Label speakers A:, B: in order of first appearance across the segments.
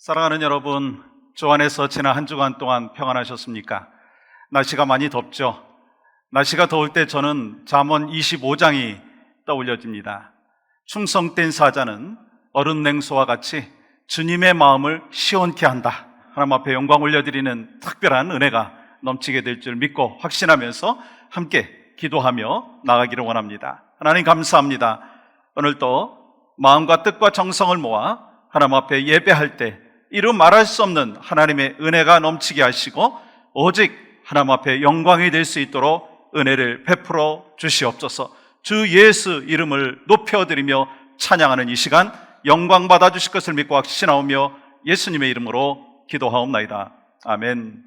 A: 사랑하는 여러분, 주 안에서 지난 한 주간 동안 평안하셨습니까? 날씨가 많이 덥죠? 날씨가 더울 때 저는 잠언 25장이 떠올려집니다. 충성된 사자는 얼음 냉소와 같이 주님의 마음을 시원케 한다. 하나님 앞에 영광 올려드리는 특별한 은혜가 넘치게 될 줄 믿고 확신하면서 함께 기도하며 나가기를 원합니다. 하나님 감사합니다. 오늘도 마음과 뜻과 정성을 모아 하나님 앞에 예배할 때 이루 말할 수 없는 하나님의 은혜가 넘치게 하시고 오직 하나님 앞에 영광이 될 수 있도록 은혜를 베풀어 주시옵소서. 주 예수 이름을 높여드리며 찬양하는 이 시간 영광 받아주실 것을 믿고 확신하오며 예수님의 이름으로 기도하옵나이다. 아멘.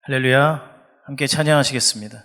B: 할렐루야. 함께 찬양하시겠습니다.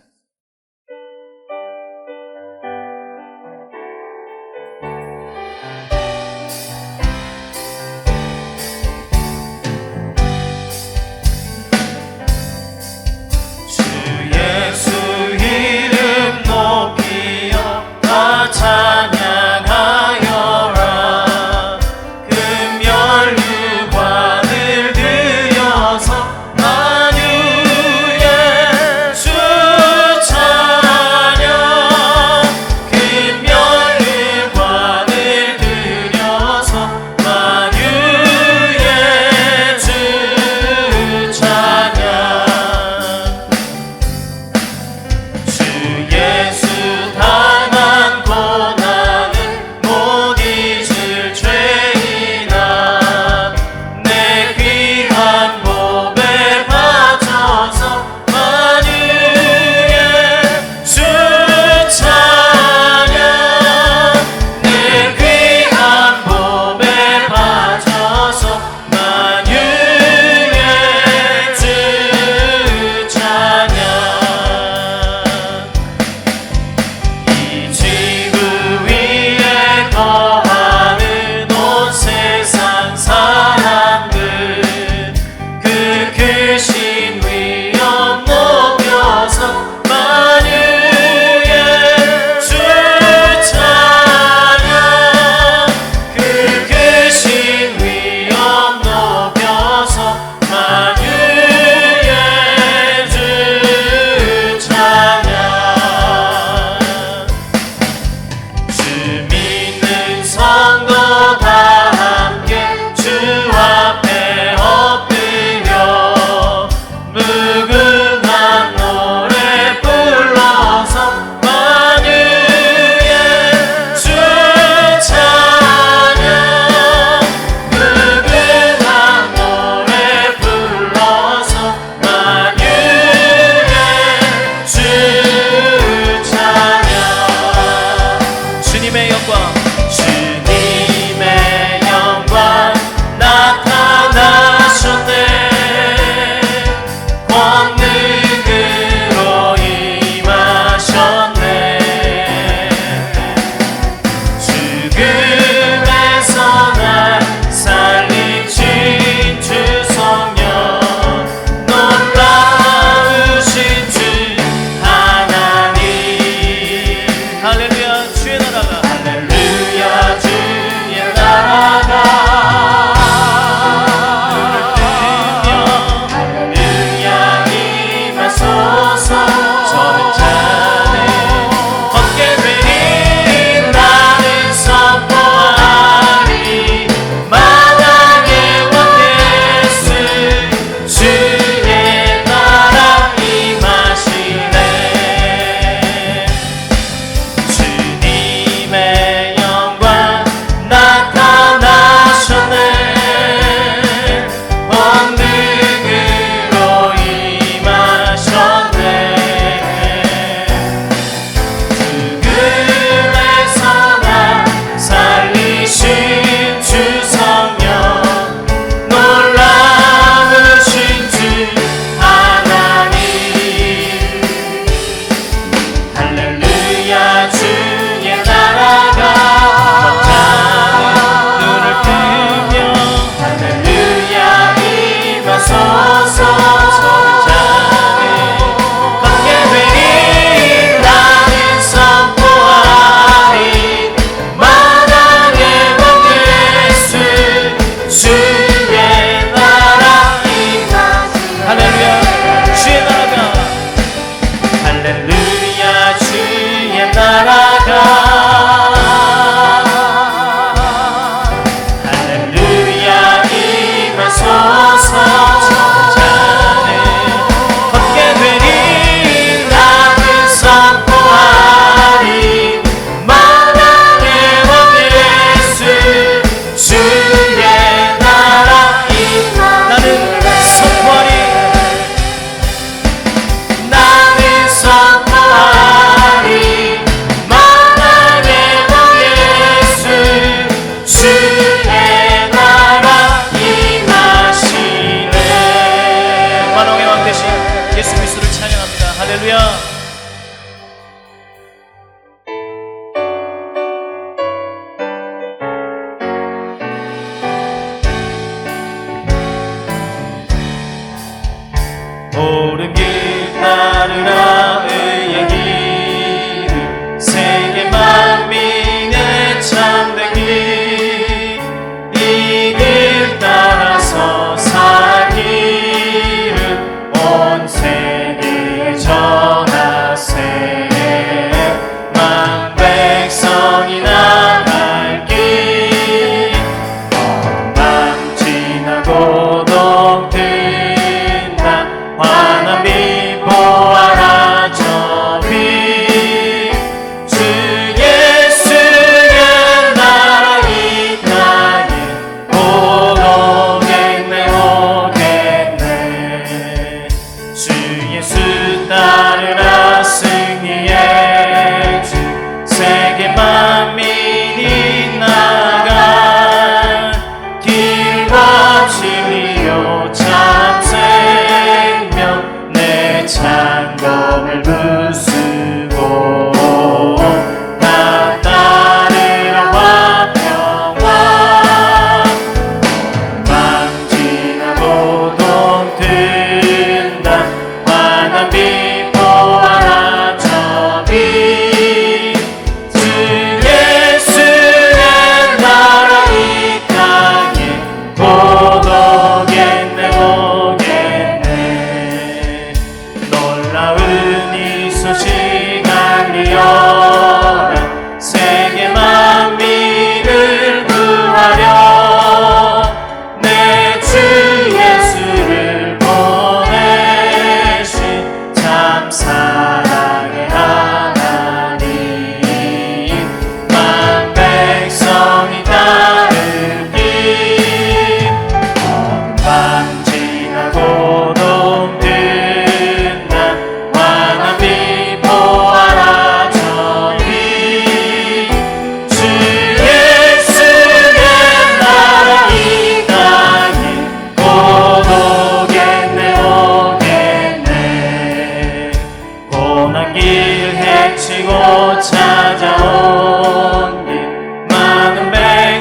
C: 할렐루야 주의 나라가 할렐루야 주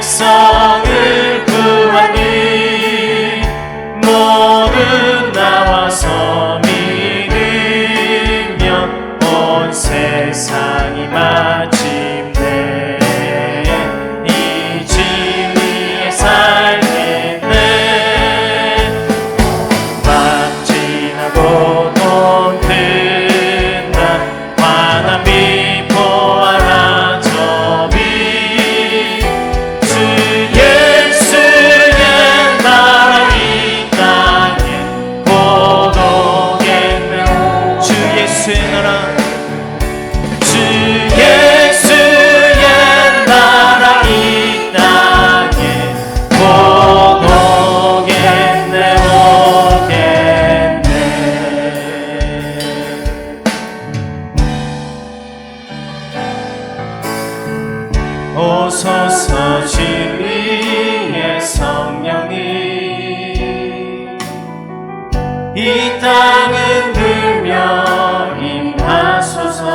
B: 백성을 구하니 모두 나와서 믿으면 온 세상이 마침내 이 진리에 살겠네. 밤 지나고 돈 든다 환한 미포하라 저비 주 예수의 나라 이 땅에 곧 오겠네. 주 예수의 나라 주 예수의 나라 이 땅에 곧 오겠네 오겠네. 오소서 진리의 성령님 이 땅은 들며 임하소서.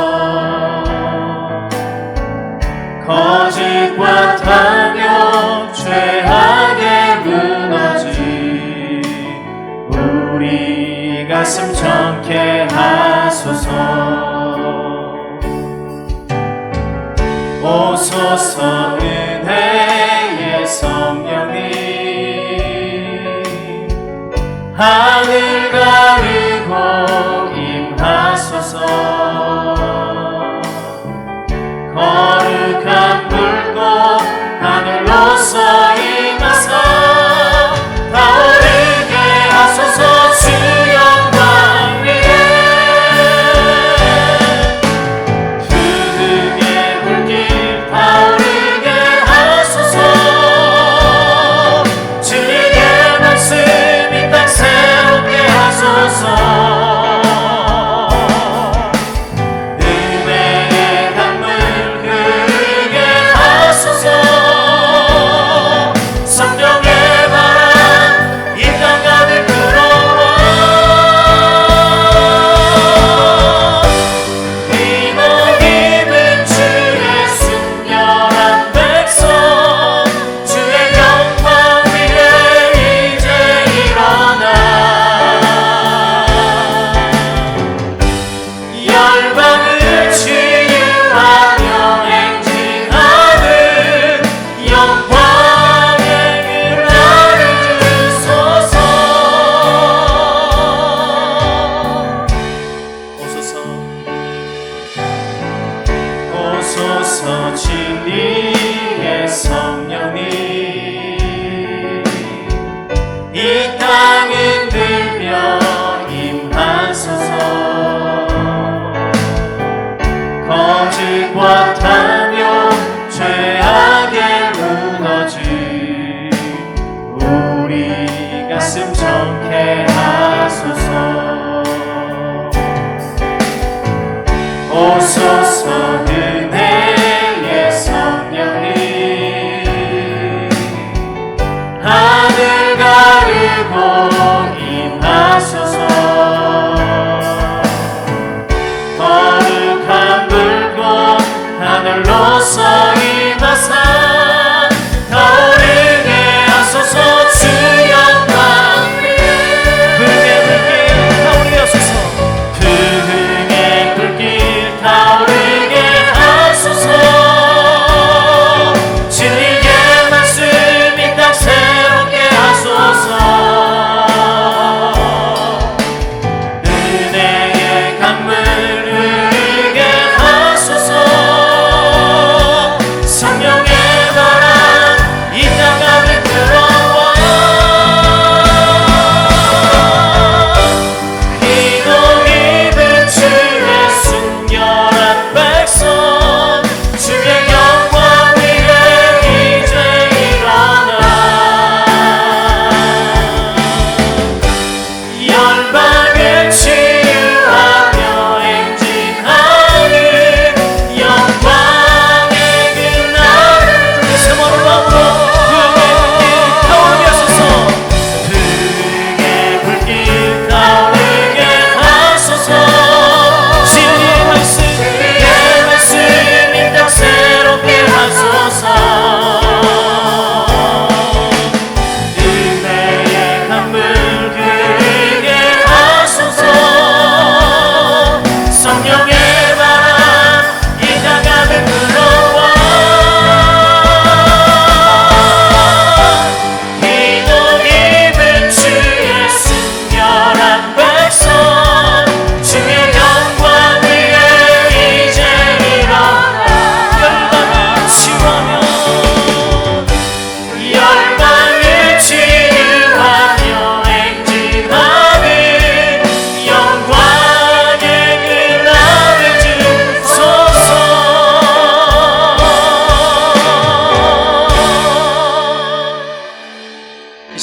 B: 거짓과 타며 죄악에 무너진 우리 가슴 정케 하소서. 오소서 은혜의 성령님 하늘 가르고 임하소서. 거룩한 불꽃 하늘로서 임하사 타오르게 하소서. 주 영광 위에 그 등의 불길 타오르게 하소서. 주의 말씀 이 땅 새롭게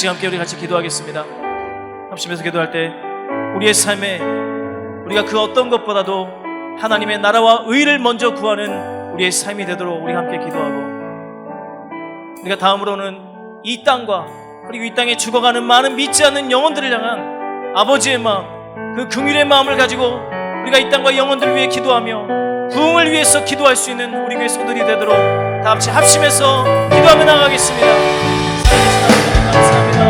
C: 시간 함께 우리 같이 기도하겠습니다. 합심해서 기도할 때 우리의 삶에 우리가 그 어떤 것보다도 하나님의 나라와 의를 먼저 구하는 우리의 삶이 되도록 우리 함께 기도하고, 우리가 다음으로는 이 땅과 그리고 이 땅에 죽어가는 많은 믿지 않는 영혼들을 향한 아버지의 마음, 그 긍휼의 마음을 가지고 우리가 이 땅과 영혼들을 위해 기도하며 부흥을 위해서 기도할 수 있는 우리 교회 성도들이 되도록 다 같이 합심해서 기도하며 나가겠습니다. 살아계신 하나님 감사합니다.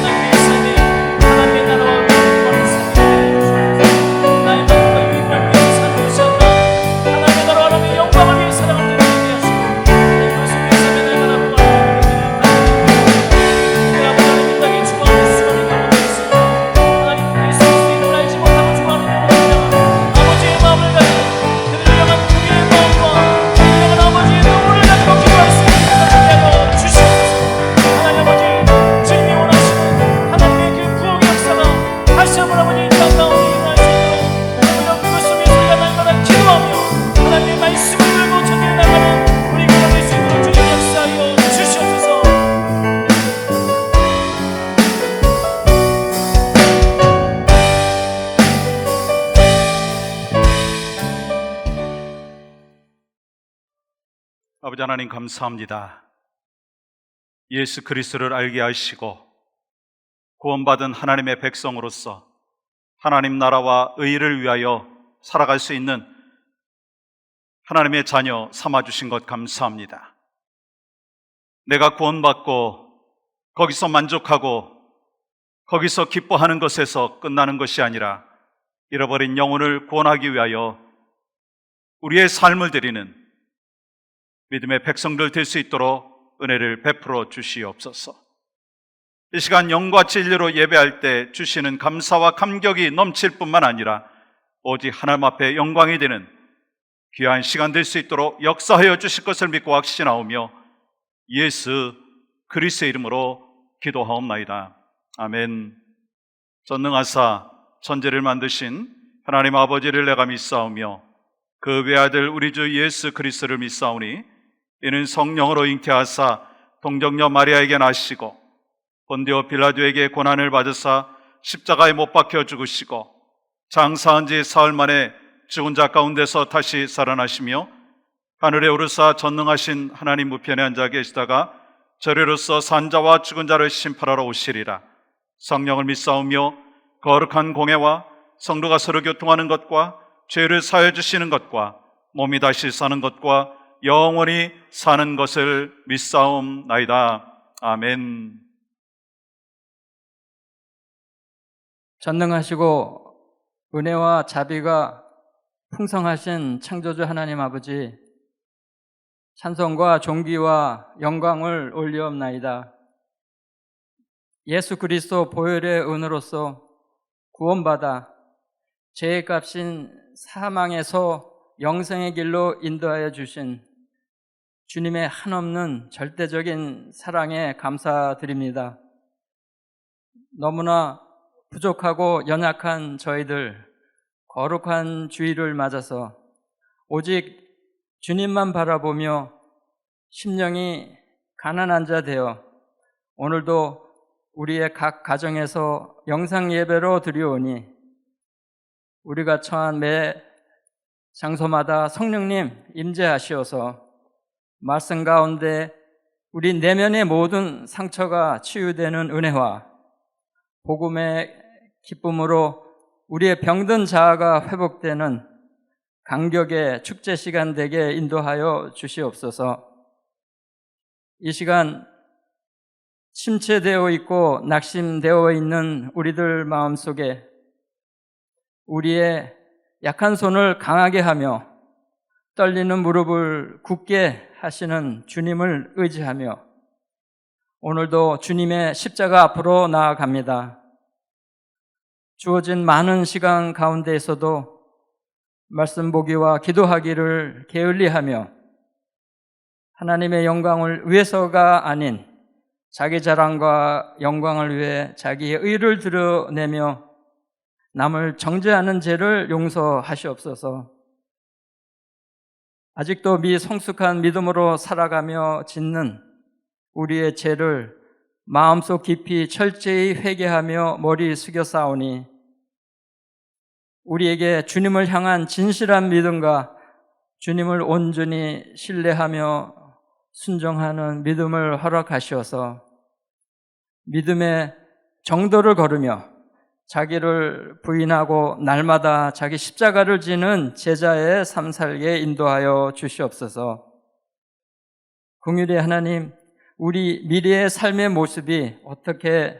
C: 하나님의 삶에 하나님의 나라와 의를 구하는 삶이 되게 주옵소서. 나의 마음과 유익을 위해서 사는 것이 아니라 하나님의 나라와 하나님의 영광을 위해 살아갈 때 되게 하시고, 그것을 위해서 날마다 구하는 우리 아버지 이 땅에 죽어가는 수많은 영혼들이 있습니다. 하나님 예수 그리스도를 알지 못하고 죽어가는 영혼들을 향한 아버지의 마음을 가지고 그들을 향한 긍휼의 마음과 그들을 향한 아버지의 눈물을 가지고 기도할 수 있는 그들을 하여 주시옵소서. 하나님 아버지, 주님이 원하시는 하나님의 그 부흥의 역사가 다시 한번 아버지 이 땅 가운데 일어날 수 있도록 우리가 그것을 위해서 우리가 날마다 기도하며 하나님의 말씀을 들고 전해 나가는 우리가 될 수 있도록 주님 역사하여 주시옵소서.
A: 아버지 하나님 감사합니다. 예수 그리스도를 알게 하시고 구원받은 하나님의 백성으로서 하나님 나라와 의를 위하여 살아갈 수 있는 하나님의 자녀 삼아주신 것 감사합니다. 내가 구원받고 거기서 만족하고 거기서 기뻐하는 것에서 끝나는 것이 아니라 잃어버린 영혼을 구원하기 위하여 우리의 삶을 드리는 믿음의 백성들 될 수 있도록 은혜를 베풀어 주시옵소서. 이 시간 영과 진리로 예배할 때 주시는 감사와 감격이 넘칠 뿐만 아니라 오직 하나님 앞에 영광이 되는 귀한 시간 될 수 있도록 역사하여 주실 것을 믿고 확신하오며 예수 그리스도의 이름으로 기도하옵나이다. 아멘. 전능하사 천지를 만드신 하나님 아버지를 내가 믿사오며 그 외아들 우리 주 예수 그리스도를 믿사오니 이는 성령으로 잉태하사 동정녀 마리아에게 나시고 본디오 빌라도에게 고난을 받으사 십자가에 못 박혀 죽으시고 장사한 지 사흘 만에 죽은 자 가운데서 다시 살아나시며 하늘에 오르사 전능하신 하나님 우편에 앉아 계시다가 저리로서 산자와 죽은 자를 심판하러 오시리라. 성령을 믿사오며 거룩한 공회와 성도가 서로 교통하는 것과 죄를 사해 주시는 것과 몸이 다시 사는 것과 영원히 사는 것을 믿사옵나이다. 아멘.
D: 전능하시고 은혜와 자비가 풍성하신 창조주 하나님 아버지, 찬송과 존귀와 영광을 올리옵나이다. 예수 그리스도 보혈의 은으로서 구원받아 죄의 값인 사망에서 영생의 길로 인도하여 주신 주님의 한없는 절대적인 사랑에 감사드립니다. 너무나 부족하고 연약한 저희들 거룩한 주일을 맞아서 오직 주님만 바라보며 심령이 가난한 자 되어 오늘도 우리의 각 가정에서 영상 예배로 드리오니 우리가 처한 매 장소마다 성령님 임재하시어서 말씀 가운데 우리 내면의 모든 상처가 치유되는 은혜와 복음의 기쁨으로 우리의 병든 자아가 회복되는 감격의 축제 시간 되게 인도하여 주시옵소서. 이 시간 침체되어 있고 낙심되어 있는 우리들 마음속에 우리의 약한 손을 강하게 하며 떨리는 무릎을 굳게 하시는 주님을 의지하며 오늘도 주님의 십자가 앞으로 나아갑니다. 주어진 많은 시간 가운데에서도 말씀 보기와 기도하기를 게을리하며 하나님의 영광을 위해서가 아닌 자기 자랑과 영광을 위해 자기의 의를 드러내며 남을 정죄하는 죄를 용서하시옵소서. 아직도 미성숙한 믿음으로 살아가며 짓는 우리의 죄를 마음속 깊이 철저히 회개하며 머리 숙여 싸우니 우리에게 주님을 향한 진실한 믿음과 주님을 온전히 신뢰하며 순종하는 믿음을 허락하시어서 믿음의 정도를 걸으며 자기를 부인하고 날마다 자기 십자가를 지는 제자의 삶 살게 인도하여 주시옵소서. 긍휼의 하나님, 우리 미래의 삶의 모습이 어떻게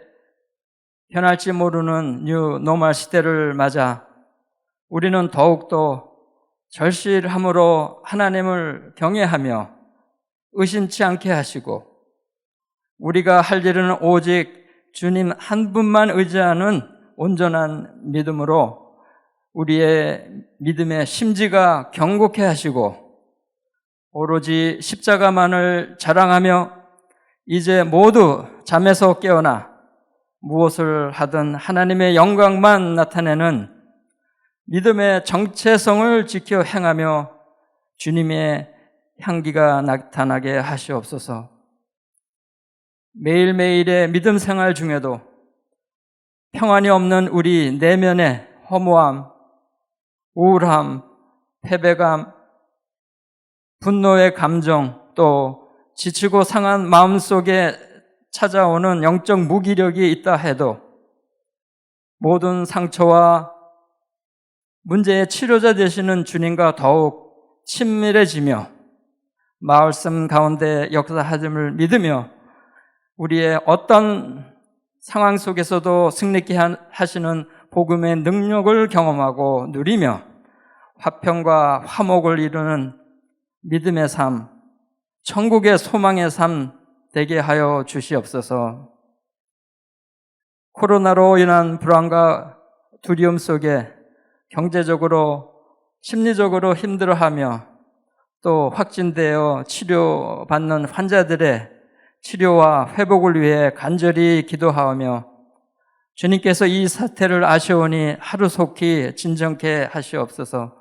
D: 변할지 모르는 뉴 노멀 시대를 맞아 우리는 더욱더 절실함으로 하나님을 경외하며 의심치 않게 하시고 우리가 할 일은 오직 주님 한 분만 의지하는 온전한 믿음으로 우리의 믿음의 심지가 견고케 하시고 오로지 십자가만을 자랑하며 이제 모두 잠에서 깨어나 무엇을 하든 하나님의 영광만 나타내는 믿음의 정체성을 지켜 행하며 주님의 향기가 나타나게 하시옵소서. 매일매일의 믿음 생활 중에도 평안이 없는 우리 내면의 허무함, 우울함, 패배감, 분노의 감정, 또 지치고 상한 마음속에 찾아오는 영적 무기력이 있다 해도 모든 상처와 문제의 치료자 되시는 주님과 더욱 친밀해지며 말씀 가운데 역사하심을 믿으며 우리의 어떤 상황 속에서도 승리케 하시는 복음의 능력을 경험하고 누리며 화평과 화목을 이루는 믿음의 삶, 천국의 소망의 삶 되게 하여 주시옵소서. 코로나로 인한 불안과 두려움 속에 경제적으로, 심리적으로 힘들어하며 또 확진되어 치료받는 환자들의 치료와 회복을 위해 간절히 기도하며 주님께서 이 사태를 아시오니 하루속히 진정케 하시옵소서.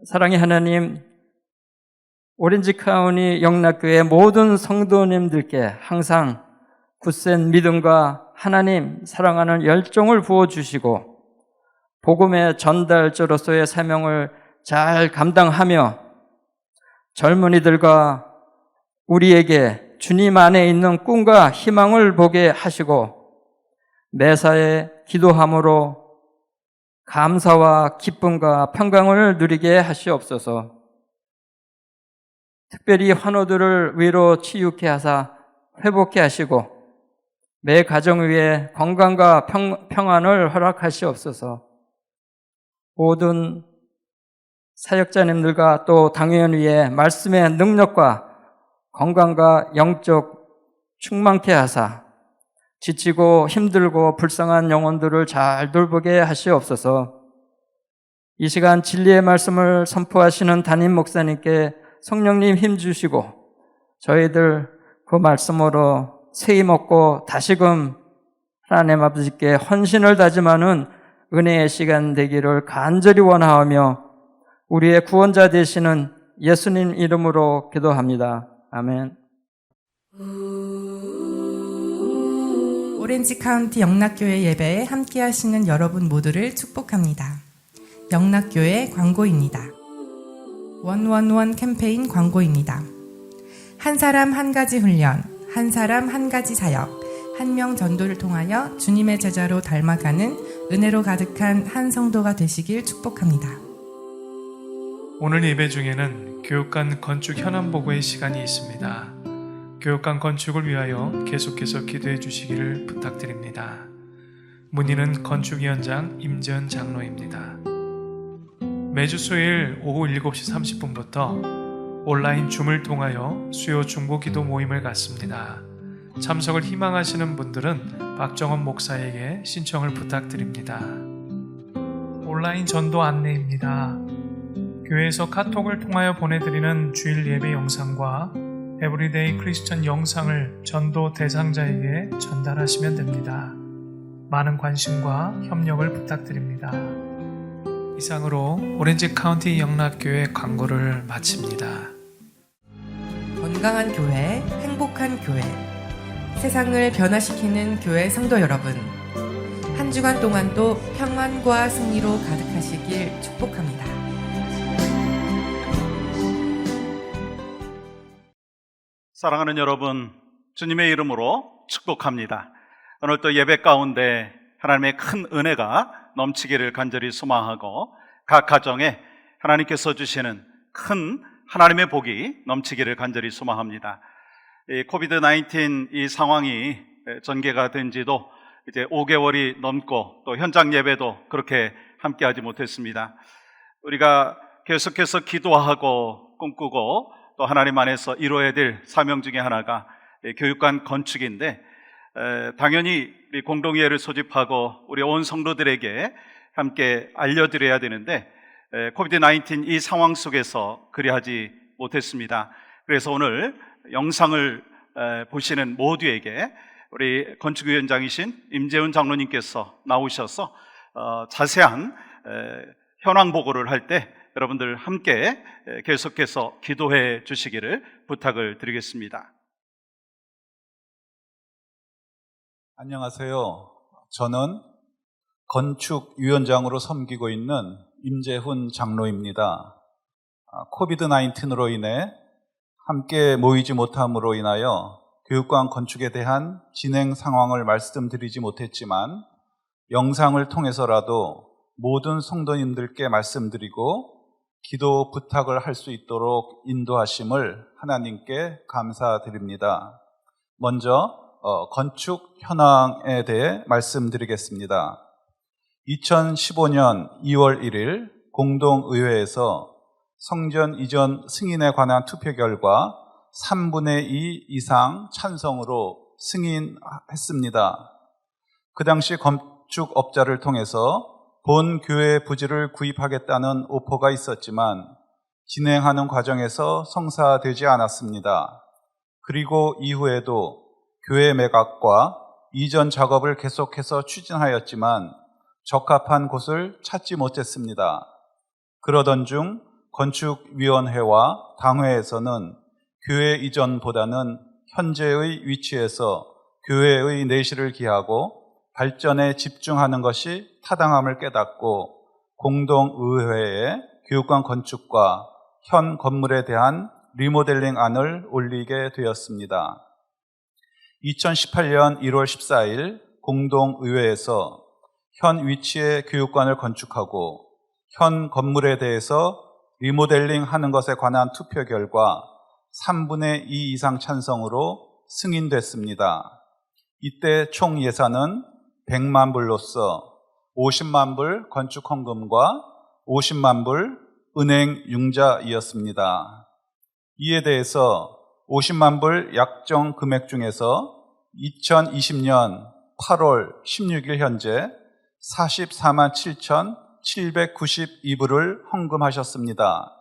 D: 사랑의 하나님, 오렌지 카운티 영락교회 모든 성도님들께 항상 굳센 믿음과 하나님 사랑하는 열정을 부어주시고 복음의 전달자로서의 사명을 잘 감당하며 젊은이들과 우리에게 주님 안에 있는 꿈과 희망을 보게 하시고 매사에 기도함으로 감사와 기쁨과 평강을 누리게 하시옵소서. 특별히 환우들을 위로 치유케 하사 회복케 하시고 매 가정 위에 건강과 평안을 허락하시옵소서. 모든 사역자님들과 또 당회원 위에 말씀의 능력과 건강과 영적 충만케 하사 지치고 힘들고 불쌍한 영혼들을 잘 돌보게 하시옵소서. 이 시간 진리의 말씀을 선포하시는 담임 목사님께 성령님 힘주시고 저희들 그 말씀으로 세임 얻고 다시금 하나님 아버지께 헌신을 다짐하는 은혜의 시간 되기를 간절히 원하오며 우리의 구원자 되시는 예수님 이름으로 기도합니다. 아멘.
E: 오렌지 카운티 영락교회 예배에 함께 하시는 여러분 모두를 축복합니다. 영락교회 광고입니다. 111 캠페인 광고입니다. 한 사람 한 가지 훈련, 한 사람 한 가지 사역, 한 명 전도를 통하여 주님의 제자로 닮아가는 은혜로 가득한 한 성도가 되시길 축복합니다.
F: 오늘 예배 중에는 교육관 건축 현안 보고의 시간이 있습니다. 교육관 건축을 위하여 계속해서 기도해 주시기를 부탁드립니다. 문의는 건축위원장 임재현 장로입니다. 매주 수요일 오후 7시 30분부터 온라인 줌을 통하여 수요 중보기도 모임을 갖습니다. 참석을 희망하시는 분들은 박정원 목사에게 신청을 부탁드립니다. 온라인 전도 안내입니다. 교회에서 카톡을 통하여 보내드리는 주일 예배 영상과 에브리데이 크리스천 영상을 전도 대상자에게 전달하시면 됩니다. 많은 관심과 협력을 부탁드립니다. 이상으로 오렌지 카운티 영락교회 광고를 마칩니다.
E: 건강한 교회, 행복한 교회. 세상을 변화시키는 교회 성도 여러분, 한 주간 동안도 평안과 승리로 가득하시길 축복합니다.
A: 사랑하는 여러분, 주님의 이름으로 축복합니다. 오늘 또 예배 가운데 하나님의 큰 은혜가 넘치기를 간절히 소망하고 각 가정에 하나님께서 주시는 큰 하나님의 복이 넘치기를 간절히 소망합니다. 이 코비드-19 이 상황이 전개가 된 지도 이제 5개월이 넘고 또 현장 예배도 그렇게 함께하지 못했습니다. 우리가 계속해서 기도하고 꿈꾸고 또 하나님 안에서 이루어야 될 사명 중에 하나가 교육관 건축인데, 당연히 우리 공동회를 소집하고 우리 온 성도들에게 함께 알려드려야 되는데 코비드-19 이 상황 속에서 그리하지 못했습니다. 그래서 오늘 영상을 보시는 모두에게 우리 건축위원장이신 임재훈 장로님께서 나오셔서 자세한 현황 보고를 할 때 여러분들 함께 계속해서 기도해 주시기를 부탁을 드리겠습니다.
G: 안녕하세요. 저는 건축위원장으로 섬기고 있는 임재훈 장로입니다. 코비드-19으로 인해 함께 모이지 못함으로 인하여 교육관 건축에 대한 진행 상황을 말씀드리지 못했지만 영상을 통해서라도 모든 성도님들께 말씀드리고 기도 부탁을 할 수 있도록 인도하심을 하나님께 감사드립니다. 먼저 건축 현황에 대해 말씀드리겠습니다. 2015년 2월 1일 공동의회에서 성전 이전 승인에 관한 투표 결과 3분의 2 이상 찬성으로 승인했습니다. 그 당시 건축업자를 통해서 본 교회 부지를 구입하겠다는 오퍼가 있었지만 진행하는 과정에서 성사되지 않았습니다. 그리고 이후에도 교회 매각과 이전 작업을 계속해서 추진하였지만 적합한 곳을 찾지 못했습니다. 그러던 중 건축위원회와 당회에서는 교회 이전보다는 현재의 위치에서 교회의 내실을 기하고 발전에 집중하는 것이 타당함을 깨닫고 공동의회에 교육관 건축과 현 건물에 대한 리모델링 안을 올리게 되었습니다. 2018년 1월 14일 공동의회에서 현 위치의 교육관을 건축하고 현 건물에 대해서 리모델링 하는 것에 관한 투표 결과 3분의 2 이상 찬성으로 승인됐습니다. 이때 총 예산은 100만 불로서 50만 불 건축 헌금과 50만 불 은행 융자이었습니다. 이에 대해서 50만 불 약정 금액 중에서 2020년 8월 16일 현재 44만 7,792불을 헌금하셨습니다.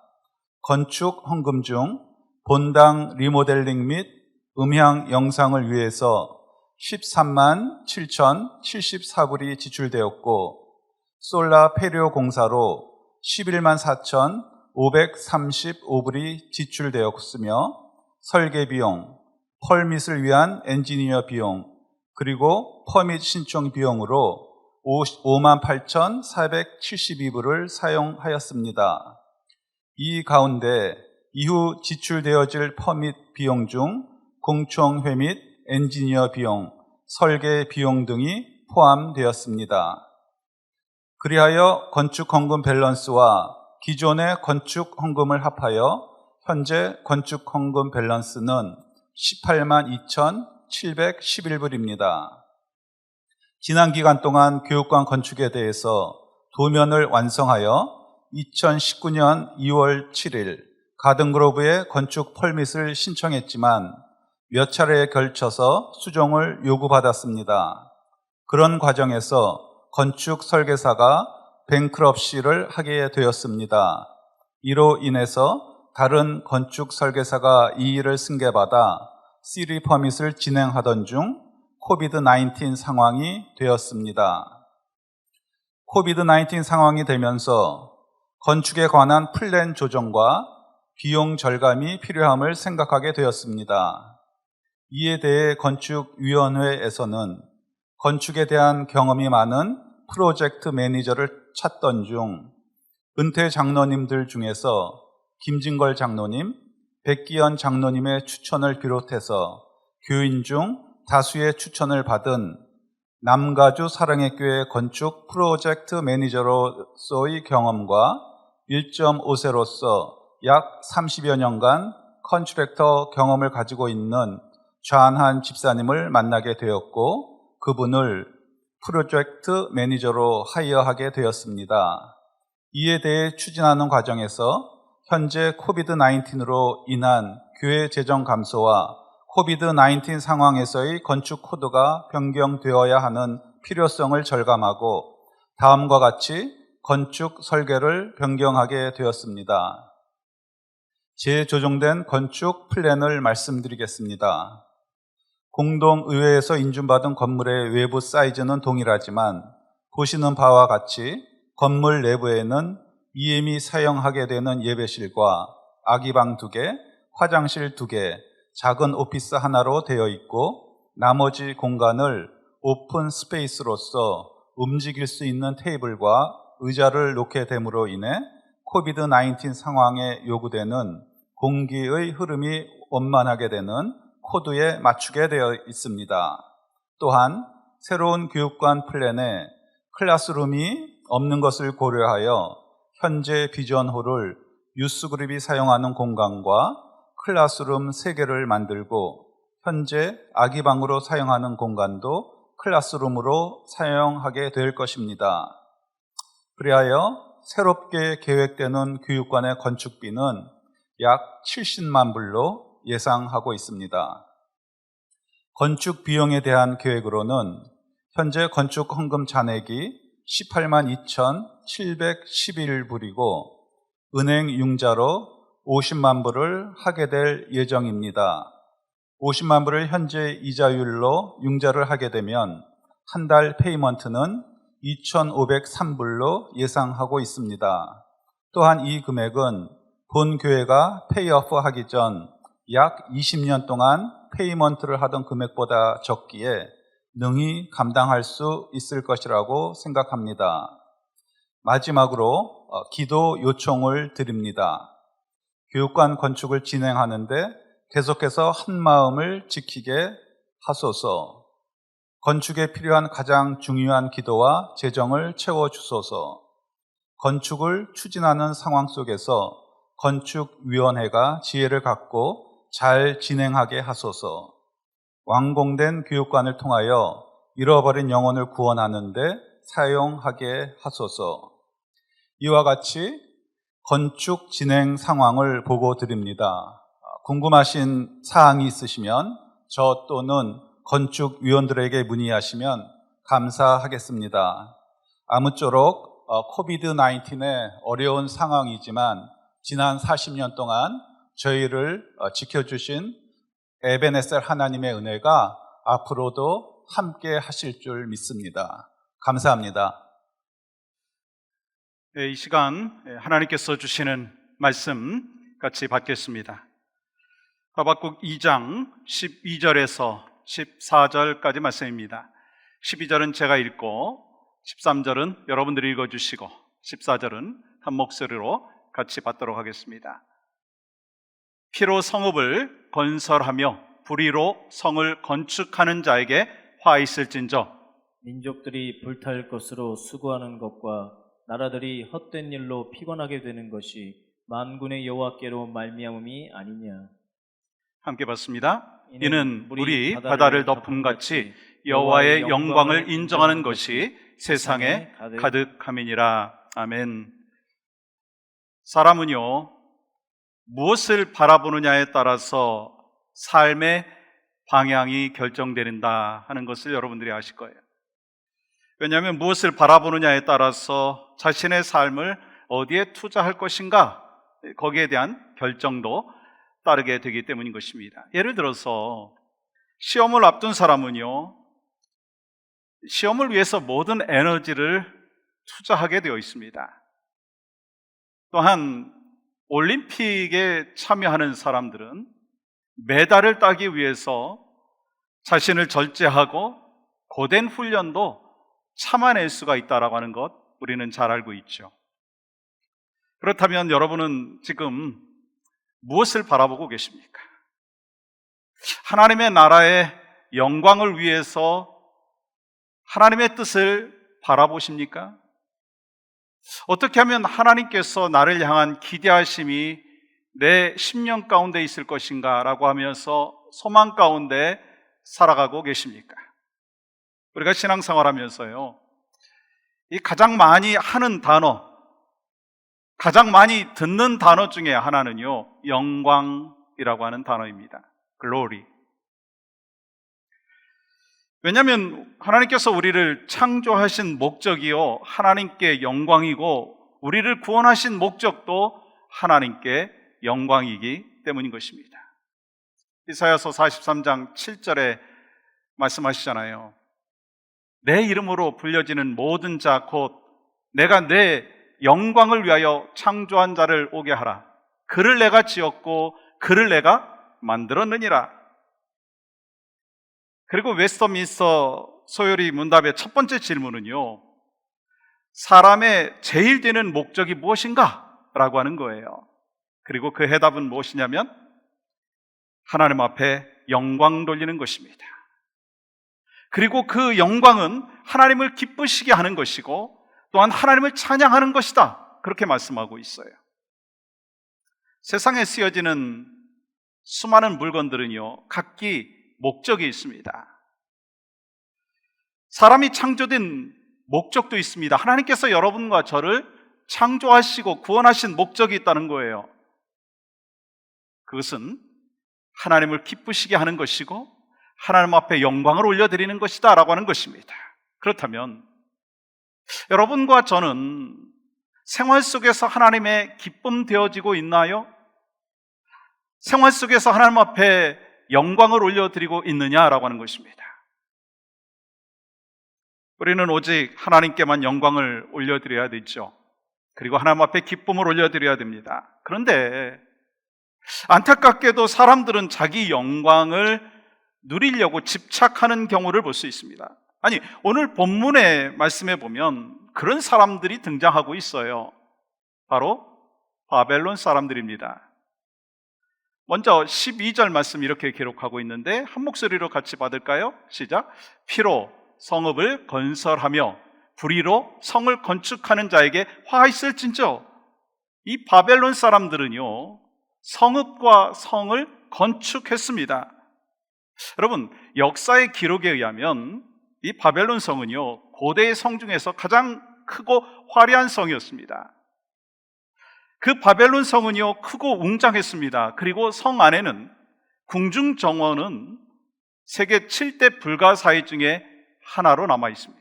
G: 건축 헌금 중 본당 리모델링 및 음향 영상을 위해서 13만 7,074불이 지출되었고 솔라 폐료 공사로 11만 4,535불이 지출되었으며 설계 비용, 펄밋을 위한 엔지니어 비용, 그리고 퍼밋 신청 비용으로 5만 8,472불을 사용하였습니다. 이 가운데 이후 지출되어질 퍼밋 비용 중 공청회 및 엔지니어 비용, 설계 비용 등이 포함되었습니다. 그리하여 건축 헌금 밸런스와 기존의 건축 헌금을 합하여 현재 건축 헌금 밸런스는 18만 2,711불입니다. 지난 기간 동안 교육관 건축에 대해서 도면을 완성하여 2019년 2월 7일 가든그로브에 건축 펄밋을 신청했지만 몇 차례에 걸쳐서 수정을 요구받았습니다. 그런 과정에서 건축 설계사가 뱅크럽시를 하게 되었습니다. 이로 인해서 다른 건축 설계사가 이 일을 승계받아 시리 퍼밋을 진행하던 중 코비드-19 상황이 되었습니다. 코비드-19 상황이 되면서 건축에 관한 플랜 조정과 비용 절감이 필요함을 생각하게 되었습니다. 이에 대해 건축위원회에서는 건축에 대한 경험이 많은 프로젝트 매니저를 찾던 중 은퇴 장로님들 중에서 김진걸 장로님, 백기현 장로님의 추천을 비롯해서 교인 중 다수의 추천을 받은 남가주 사랑의 교회 건축 프로젝트 매니저로서의 경험과 1.5세로서 약 30여 년간 컨트랙터 경험을 가지고 있는 좌한 집사님을 만나게 되었고 그분을 프로젝트 매니저로 하이어하게 되었습니다. 이에 대해 추진하는 과정에서 현재 코비드-19로 인한 교회 재정 감소와 코비드-19 상황에서의 건축 코드가 변경되어야 하는 필요성을 절감하고 다음과 같이 건축 설계를 변경하게 되었습니다. 재조정된 건축 플랜을 말씀드리겠습니다. 공동의회에서 인준받은 건물의 외부 사이즈는 동일하지만 보시는 바와 같이 건물 내부에는 EM이 사용하게 되는 예배실과 아기방 2개, 화장실 2개, 작은 오피스 하나로 되어 있고 나머지 공간을 오픈 스페이스로서 움직일 수 있는 테이블과 의자를 놓게 됨으로 인해 코비드-19 상황에 요구되는 공기의 흐름이 원만하게 되는 코드에 맞추게 되어 있습니다. 또한 새로운 교육관 플랜에 클래스룸이 없는 것을 고려하여 현재 비전홀을 유스그룹이 사용하는 공간과 클래스룸 3개를 만들고 현재 아기방으로 사용하는 공간도 클래스룸으로 사용하게 될 것입니다. 그리하여 새롭게 계획되는 교육관의 건축비는 약 70만 불로 예상하고 있습니다. 건축 비용에 대한 계획으로는 현재 건축 헌금 잔액이 18만 2,711불이고 은행 융자로 50만 불을 하게 될 예정입니다. 50만 불을 현재 이자율로 융자를 하게 되면 한 달 페이먼트는 2,503불로 예상하고 있습니다. 또한 이 금액은 본 교회가 페이오프 하기 전 약 20년 동안 페이먼트를 하던 금액보다 적기에 능히 감당할 수 있을 것이라고 생각합니다. 마지막으로 기도 요청을 드립니다. 교육관 건축을 진행하는데 계속해서 한 마음을 지키게 하소서. 건축에 필요한 가장 중요한 기도와 재정을 채워주소서. 건축을 추진하는 상황 속에서 건축위원회가 지혜를 갖고 잘 진행하게 하소서. 완공된 교육관을 통하여 잃어버린 영혼을 구원하는 데 사용하게 하소서. 이와 같이 건축 진행 상황을 보고 드립니다. 궁금하신 사항이 있으시면 저 또는 건축위원들에게 문의하시면 감사하겠습니다. 아무쪼록 코비드-19의 어려운 상황이지만 지난 40년 동안 저희를 지켜주신 에베네셀 하나님의 은혜가 앞으로도 함께 하실 줄 믿습니다. 감사합니다.
A: 네, 이 시간 하나님께서 주시는 말씀 같이 받겠습니다. 하박국 2장 12절에서 14절까지 말씀입니다. 12절은 제가 읽고 13절은 여러분들이 읽어주시고 14절은 한 목소리로 같이 받도록 하겠습니다. 피로 성읍을 건설하며 불의로 성을 건축하는 자에게 화 있을진저
C: 민족들이 불탈 것으로 수고하는 것과 나라들이 헛된 일로 피곤하게 되는 것이 만군의 여호와께로 말미암음이 아니냐.
A: 함께 봤습니다. 이는 물이 바다를 덮음같이 여호와의 영광을 인정하는 것이 세상에 가득함이니라. 아멘. 사람은요, 무엇을 바라보느냐에 따라서 삶의 방향이 결정된다 하는 것을 여러분들이 아실 거예요. 왜냐하면 무엇을 바라보느냐에 따라서 자신의 삶을 어디에 투자할 것인가, 거기에 대한 결정도 따르게 되기 때문인 것입니다. 예를 들어서 시험을 앞둔 사람은요, 시험을 위해서 모든 에너지를 투자하게 되어 있습니다. 또한 올림픽에 참여하는 사람들은 메달을 따기 위해서 자신을 절제하고 고된 훈련도 참아낼 수가 있다라고 하는 것 우리는 잘 알고 있죠. 그렇다면 여러분은 지금 무엇을 바라보고 계십니까? 하나님의 나라의 영광을 위해서 하나님의 뜻을 바라보십니까? 어떻게 하면 하나님께서 나를 향한 기대하심이 내 심령 가운데 있을 것인가 라고 하면서 소망 가운데 살아가고 계십니까? 우리가 신앙생활 하면서요, 이 가장 많이 하는 단어, 가장 많이 듣는 단어 중에 하나는요, 영광이라고 하는 단어입니다. glory. 왜냐하면 하나님께서 우리를 창조하신 목적이요, 하나님께 영광이고 우리를 구원하신 목적도 하나님께 영광이기 때문인 것입니다. 이사야서 43장 7절에 말씀하시잖아요. 내 이름으로 불려지는 모든 자 곧 내가 내 영광을 위하여 창조한 자를 오게 하라. 그를 내가 지었고 그를 내가 만들었느니라. 그리고 웨스터민스터 소요리 문답의 첫 번째 질문은요, 사람의 제일 되는 목적이 무엇인가? 라고 하는 거예요. 그리고 그 해답은 무엇이냐면 하나님 앞에 영광 돌리는 것입니다. 그리고 그 영광은 하나님을 기쁘시게 하는 것이고 또한 하나님을 찬양하는 것이다, 그렇게 말씀하고 있어요. 세상에 쓰여지는 수많은 물건들은요, 각기 목적이 있습니다. 사람이 창조된 목적도 있습니다. 하나님께서 여러분과 저를 창조하시고 구원하신 목적이 있다는 거예요. 그것은 하나님을 기쁘시게 하는 것이고 하나님 앞에 영광을 올려드리는 것이다 라고 하는 것입니다. 그렇다면 여러분과 저는 생활 속에서 하나님의 기쁨 되어지고 있나요? 생활 속에서 하나님 앞에 영광을 올려드리고 있느냐라고 하는 것입니다. 우리는 오직 하나님께만 영광을 올려드려야 되죠. 그리고 하나님 앞에 기쁨을 올려드려야 됩니다. 그런데 안타깝게도 사람들은 자기 영광을 누리려고 집착하는 경우를 볼 수 있습니다. 아니, 오늘 본문의 말씀에 보면 그런 사람들이 등장하고 있어요. 바로 바벨론 사람들입니다. 먼저 12절 말씀 이렇게 기록하고 있는데 한 목소리로 같이 받을까요? 시작. 피로 성읍을 건설하며 불의로 성을 건축하는 자에게 화 있을진저. 이 바벨론 사람들은요, 성읍과 성을 건축했습니다. 여러분, 역사의 기록에 의하면 이 바벨론 성은요, 고대의 성 중에서 가장 크고 화려한 성이었습니다. 그 바벨론 성은요, 크고 웅장했습니다. 그리고 성 안에는 궁중 정원은 세계 7대 불가사의 중에 하나로 남아 있습니다.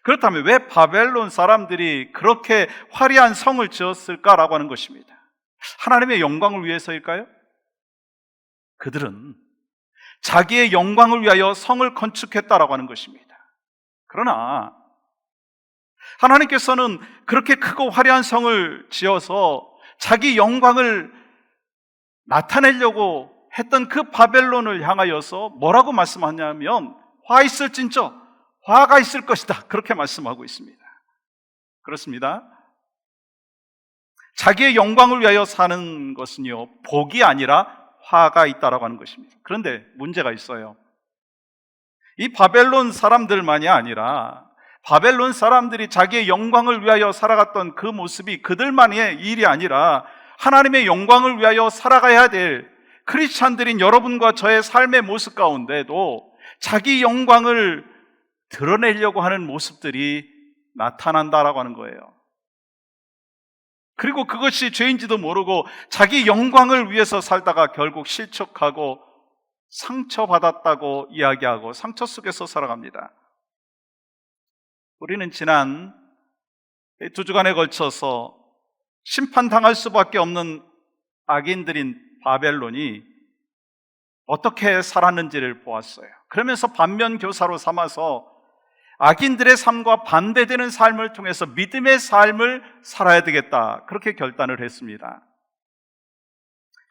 A: 그렇다면 왜 바벨론 사람들이 그렇게 화려한 성을 지었을까라고 하는 것입니다. 하나님의 영광을 위해서일까요? 그들은 자기의 영광을 위하여 성을 건축했다라고 하는 것입니다. 그러나 하나님께서는 그렇게 크고 화려한 성을 지어서 자기 영광을 나타내려고 했던 그 바벨론을 향하여서 뭐라고 말씀하냐면 화 있을진저, 화가 있을 것이다, 그렇게 말씀하고 있습니다. 그렇습니다. 자기의 영광을 위하여 사는 것은요, 복이 아니라 화가 있다라고 하는 것입니다. 그런데 문제가 있어요. 이 바벨론 사람들만이 아니라 바벨론 사람들이 자기의 영광을 위하여 살아갔던 그 모습이 그들만의 일이 아니라 하나님의 영광을 위하여 살아가야 될 크리스찬들인 여러분과 저의 삶의 모습 가운데도 자기 영광을 드러내려고 하는 모습들이 나타난다라고 하는 거예요. 그리고 그것이 죄인지도 모르고 자기 영광을 위해서 살다가 결국 실족하고 상처받았다고 이야기하고 상처 속에서 살아갑니다. 우리는 지난 2주간에 걸쳐서 심판당할 수밖에 없는 악인들인 바벨론이 어떻게 살았는지를 보았어요. 그러면서 반면교사로 삼아서 악인들의 삶과 반대되는 삶을 통해서 믿음의 삶을 살아야 되겠다, 그렇게 결단을 했습니다.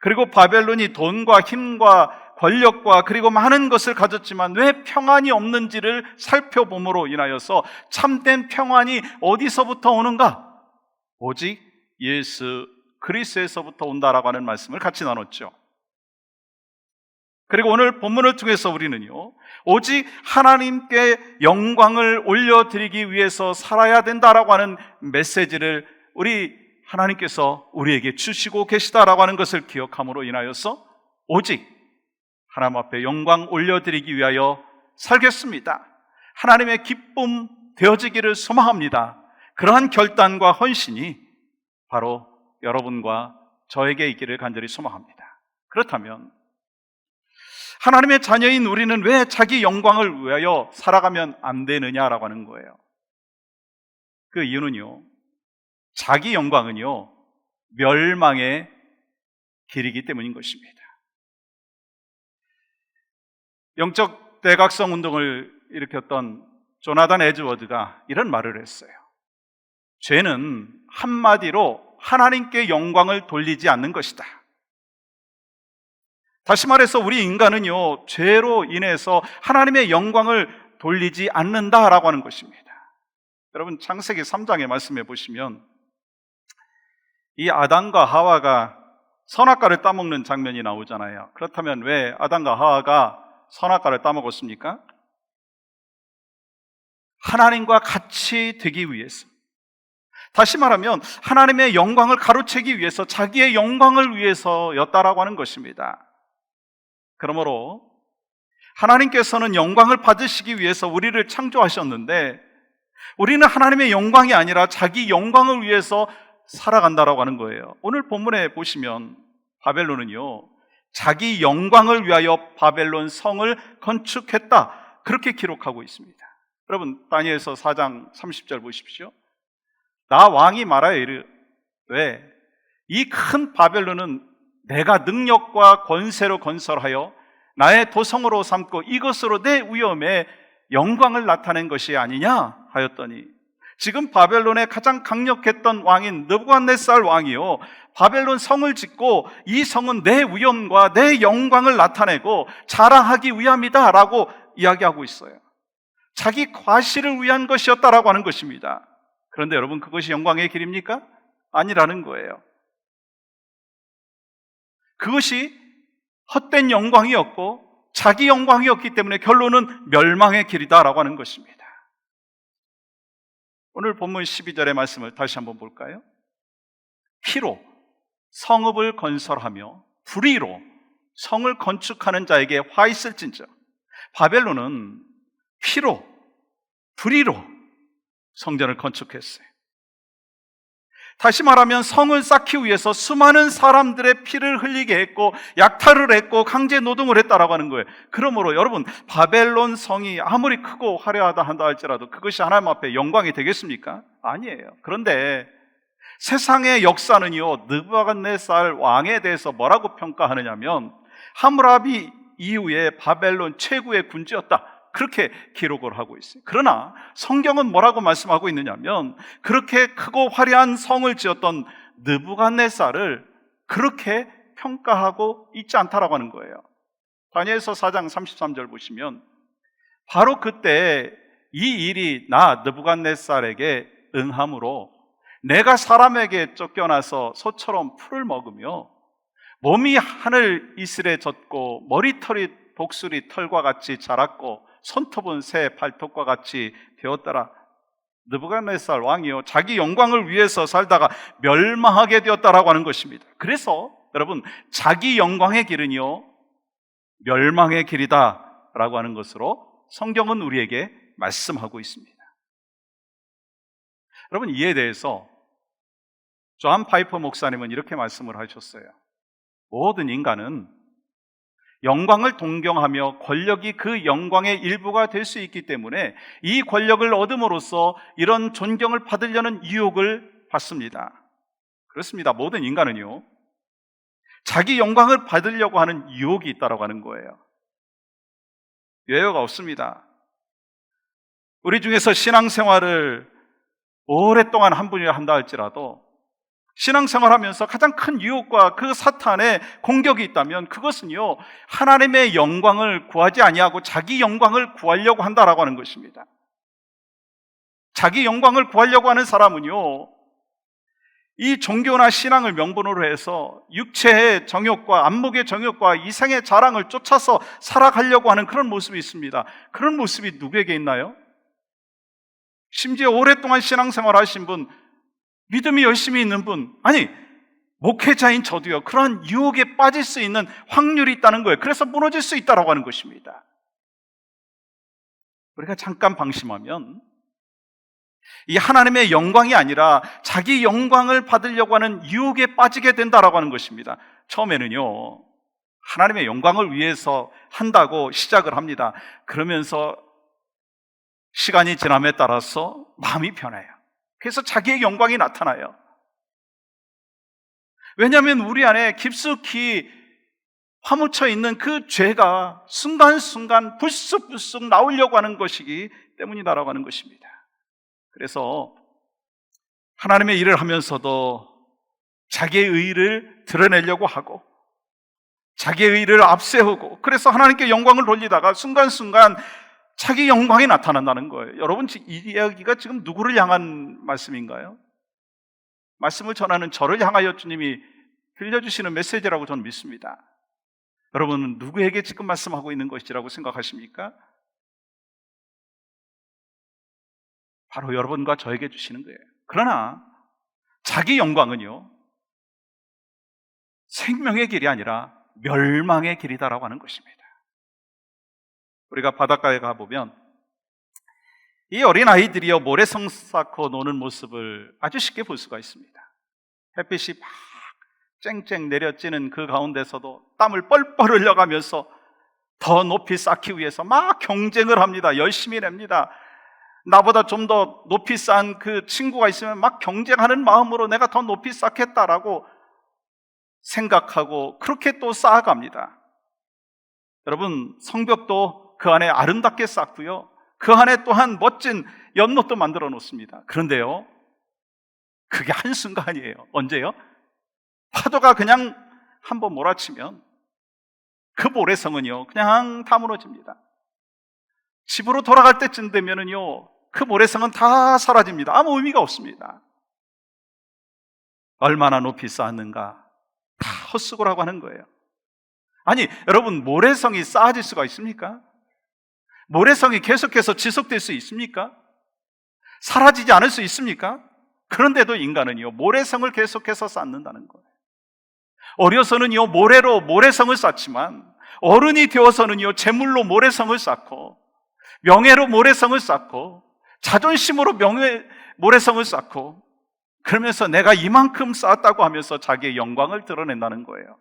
A: 그리고 바벨론이 돈과 힘과 권력과 그리고 많은 것을 가졌지만 왜 평안이 없는지를 살펴봄으로 인하여서 참된 평안이 어디서부터 오는가? 오직 예수 그리스도에서부터 온다라고 하는 말씀을 같이 나눴죠. 그리고 오늘 본문을 통해서 우리는요, 오직 하나님께 영광을 올려드리기 위해서 살아야 된다라고 하는 메시지를 우리 하나님께서 우리에게 주시고 계시다라고 하는 것을 기억함으로 인하여서 오직 하나님 앞에 영광 올려드리기 위하여 살겠습니다. 하나님의 기쁨 되어지기를 소망합니다. 그러한 결단과 헌신이 바로 여러분과 저에게 있기를 간절히 소망합니다. 그렇다면 하나님의 자녀인 우리는 왜 자기 영광을 위하여 살아가면 안 되느냐라고 하는 거예요. 그 이유는요, 자기 영광은요, 멸망의 길이기 때문인 것입니다. 영적 대각성 운동을 일으켰던 조나단 에즈워드가 이런 말을 했어요. 죄는 한마디로 하나님께 영광을 돌리지 않는 것이다. 다시 말해서 우리 인간은요, 죄로 인해서 하나님의 영광을 돌리지 않는다라고 하는 것입니다. 여러분, 창세기 3장의 말씀해 보시면 이 아담과 하와가 선악과를 따먹는 장면이 나오잖아요. 그렇다면 왜 아담과 하와가 선악과를 따먹었습니까? 하나님과 같이 되기 위해서, 다시 말하면 하나님의 영광을 가로채기 위해서, 자기의 영광을 위해서였다라고 하는 것입니다. 그러므로 하나님께서는 영광을 받으시기 위해서 우리를 창조하셨는데 우리는 하나님의 영광이 아니라 자기 영광을 위해서 살아간다라고 하는 거예요. 오늘 본문에 보시면 바벨론은요, 자기 영광을 위하여 바벨론 성을 건축했다, 그렇게 기록하고 있습니다. 여러분, 다니엘서 4장 30절 보십시오. 나 왕이 말하여 이르되 이 큰 바벨론은 내가 능력과 권세로 건설하여 나의 도성으로 삼고 이것으로 내 위엄에 영광을 나타낸 것이 아니냐 하였더니, 지금 바벨론의 가장 강력했던 왕인 느부갓네살 왕이요, 바벨론 성을 짓고 이 성은 내 위엄과 내 영광을 나타내고 자랑하기 위함이다 라고 이야기하고 있어요. 자기 과시를 위한 것이었다라고 하는 것입니다. 그런데 여러분, 그것이 영광의 길입니까? 아니라는 거예요. 그것이 헛된 영광이었고 자기 영광이었기 때문에 결론은 멸망의 길이다라고 하는 것입니다. 오늘 본문 12절의 말씀을 다시 한번 볼까요? 피로 성읍을 건설하며 불의로 성을 건축하는 자에게 화 있을진저. 바벨론은 피로, 불의로 성전을 건축했어요. 다시 말하면 성을 쌓기 위해서 수많은 사람들의 피를 흘리게 했고 약탈을 했고 강제 노동을 했다라고 하는 거예요. 그러므로 여러분, 바벨론 성이 아무리 크고 화려하다 한다 할지라도 그것이 하나님 앞에 영광이 되겠습니까? 아니에요. 그런데 세상의 역사는요, 느부갓네살 왕에 대해서 뭐라고 평가하느냐면 하므라비 이후에 바벨론 최고의 군주였다, 그렇게 기록을 하고 있어요. 그러나 성경은 뭐라고 말씀하고 있느냐면 그렇게 크고 화려한 성을 지었던 느부갓네살을 그렇게 평가하고 있지 않다라고 하는 거예요. 다니엘서 4장 33절 보시면 바로 그때 이 일이 나 느부갓네살에게 응함으로 내가 사람에게 쫓겨나서 소처럼 풀을 먹으며 몸이 하늘 이슬에 젖고 머리털이 독수리 털과 같이 자랐고 손톱은 새 발톱과 같이 되었더라. 느부갓네살 왕이요, 자기 영광을 위해서 살다가 멸망하게 되었다라고 하는 것입니다. 그래서 여러분, 자기 영광의 길은요, 멸망의 길이다라고 하는 것으로 성경은 우리에게 말씀하고 있습니다. 여러분, 이에 대해서 존 파이퍼 목사님은 이렇게 말씀을 하셨어요. 모든 인간은 영광을 동경하며 권력이 그 영광의 일부가 될 수 있기 때문에 이 권력을 얻음으로써 이런 존경을 받으려는 유혹을 받습니다. 그렇습니다. 모든 인간은요, 자기 영광을 받으려고 하는 유혹이 있다고 하는 거예요. 예외가 없습니다. 우리 중에서 신앙생활을 오랫동안 한 분이 한다 할지라도 신앙생활하면서 가장 큰 유혹과 그 사탄의 공격이 있다면 그것은요, 하나님의 영광을 구하지 아니하고 자기 영광을 구하려고 한다라고 하는 것입니다. 자기 영광을 구하려고 하는 사람은요, 이 종교나 신앙을 명분으로 해서 육체의 정욕과 안목의 정욕과 이생의 자랑을 쫓아서 살아가려고 하는 그런 모습이 있습니다. 그런 모습이 누구에게 있나요? 심지어 오랫동안 신앙생활 하신 분, 믿음이 열심히 있는 분, 아니 목회자인 저도요, 그러한 유혹에 빠질 수 있는 확률이 있다는 거예요. 그래서 무너질 수 있다라고 하는 것입니다. 우리가 잠깐 방심하면 이 하나님의 영광이 아니라 자기 영광을 받으려고 하는 유혹에 빠지게 된다라고 하는 것입니다. 처음에는요, 하나님의 영광을 위해서 한다고 시작을 합니다. 그러면서 시간이 지남에 따라서 마음이 변해요. 그래서 자기의 영광이 나타나요. 왜냐하면 우리 안에 깊숙이 파묻혀 있는 그 죄가 순간순간 불쑥불쑥 나오려고 하는 것이기 때문이다라고 하는 것입니다. 그래서 하나님의 일을 하면서도 자기의 의를 드러내려고 하고 자기의 의를 앞세우고, 그래서 하나님께 영광을 돌리다가 순간순간 자기 영광이 나타난다는 거예요. 여러분, 이 이야기가 지금 누구를 향한 말씀인가요? 말씀을 전하는 저를 향하여 주님이 들려주시는 메시지라고 저는 믿습니다. 여러분은 누구에게 지금 말씀하고 있는 것이라고 생각하십니까? 바로 여러분과 저에게 주시는 거예요. 그러나 자기 영광은요, 생명의 길이 아니라 멸망의 길이다라고 하는 것입니다. 우리가 바닷가에 가보면 이 어린 아이들이요, 모래성 쌓고 노는 모습을 아주 쉽게 볼 수가 있습니다. 햇빛이 막 쨍쨍 내려지는 그 가운데서도 땀을 뻘뻘 흘려가면서 더 높이 쌓기 위해서 막 경쟁을 합니다. 열심히 냅니다. 나보다 좀 더 높이 쌓은 그 친구가 있으면 막 경쟁하는 마음으로 내가 더 높이 쌓겠다라고 생각하고 그렇게 또 쌓아갑니다. 여러분, 성벽도 그 안에 아름답게 쌓고요, 그 안에 또한 멋진 연못도 만들어 놓습니다. 그런데요, 그게 한순간이에요. 언제요? 파도가 그냥 한번 몰아치면 그 모래성은요, 그냥 다 무너집니다. 집으로 돌아갈 때쯤 되면은요, 그 모래성은 다 사라집니다. 아무 의미가 없습니다. 얼마나 높이 쌓았는가 다 헛수고라고 하는 거예요. 아니, 여러분, 모래성이 쌓아질 수가 있습니까? 모래성이 계속해서 지속될 수 있습니까? 사라지지 않을 수 있습니까? 그런데도 인간은요, 모래성을 계속해서 쌓는다는 거예요. 어려서는요, 모래로 모래성을 쌓지만 어른이 되어서는요, 재물로 모래성을 쌓고 명예로 모래성을 쌓고 자존심으로 모래성을 쌓고, 그러면서 내가 이만큼 쌓았다고 하면서 자기의 영광을 드러낸다는 거예요.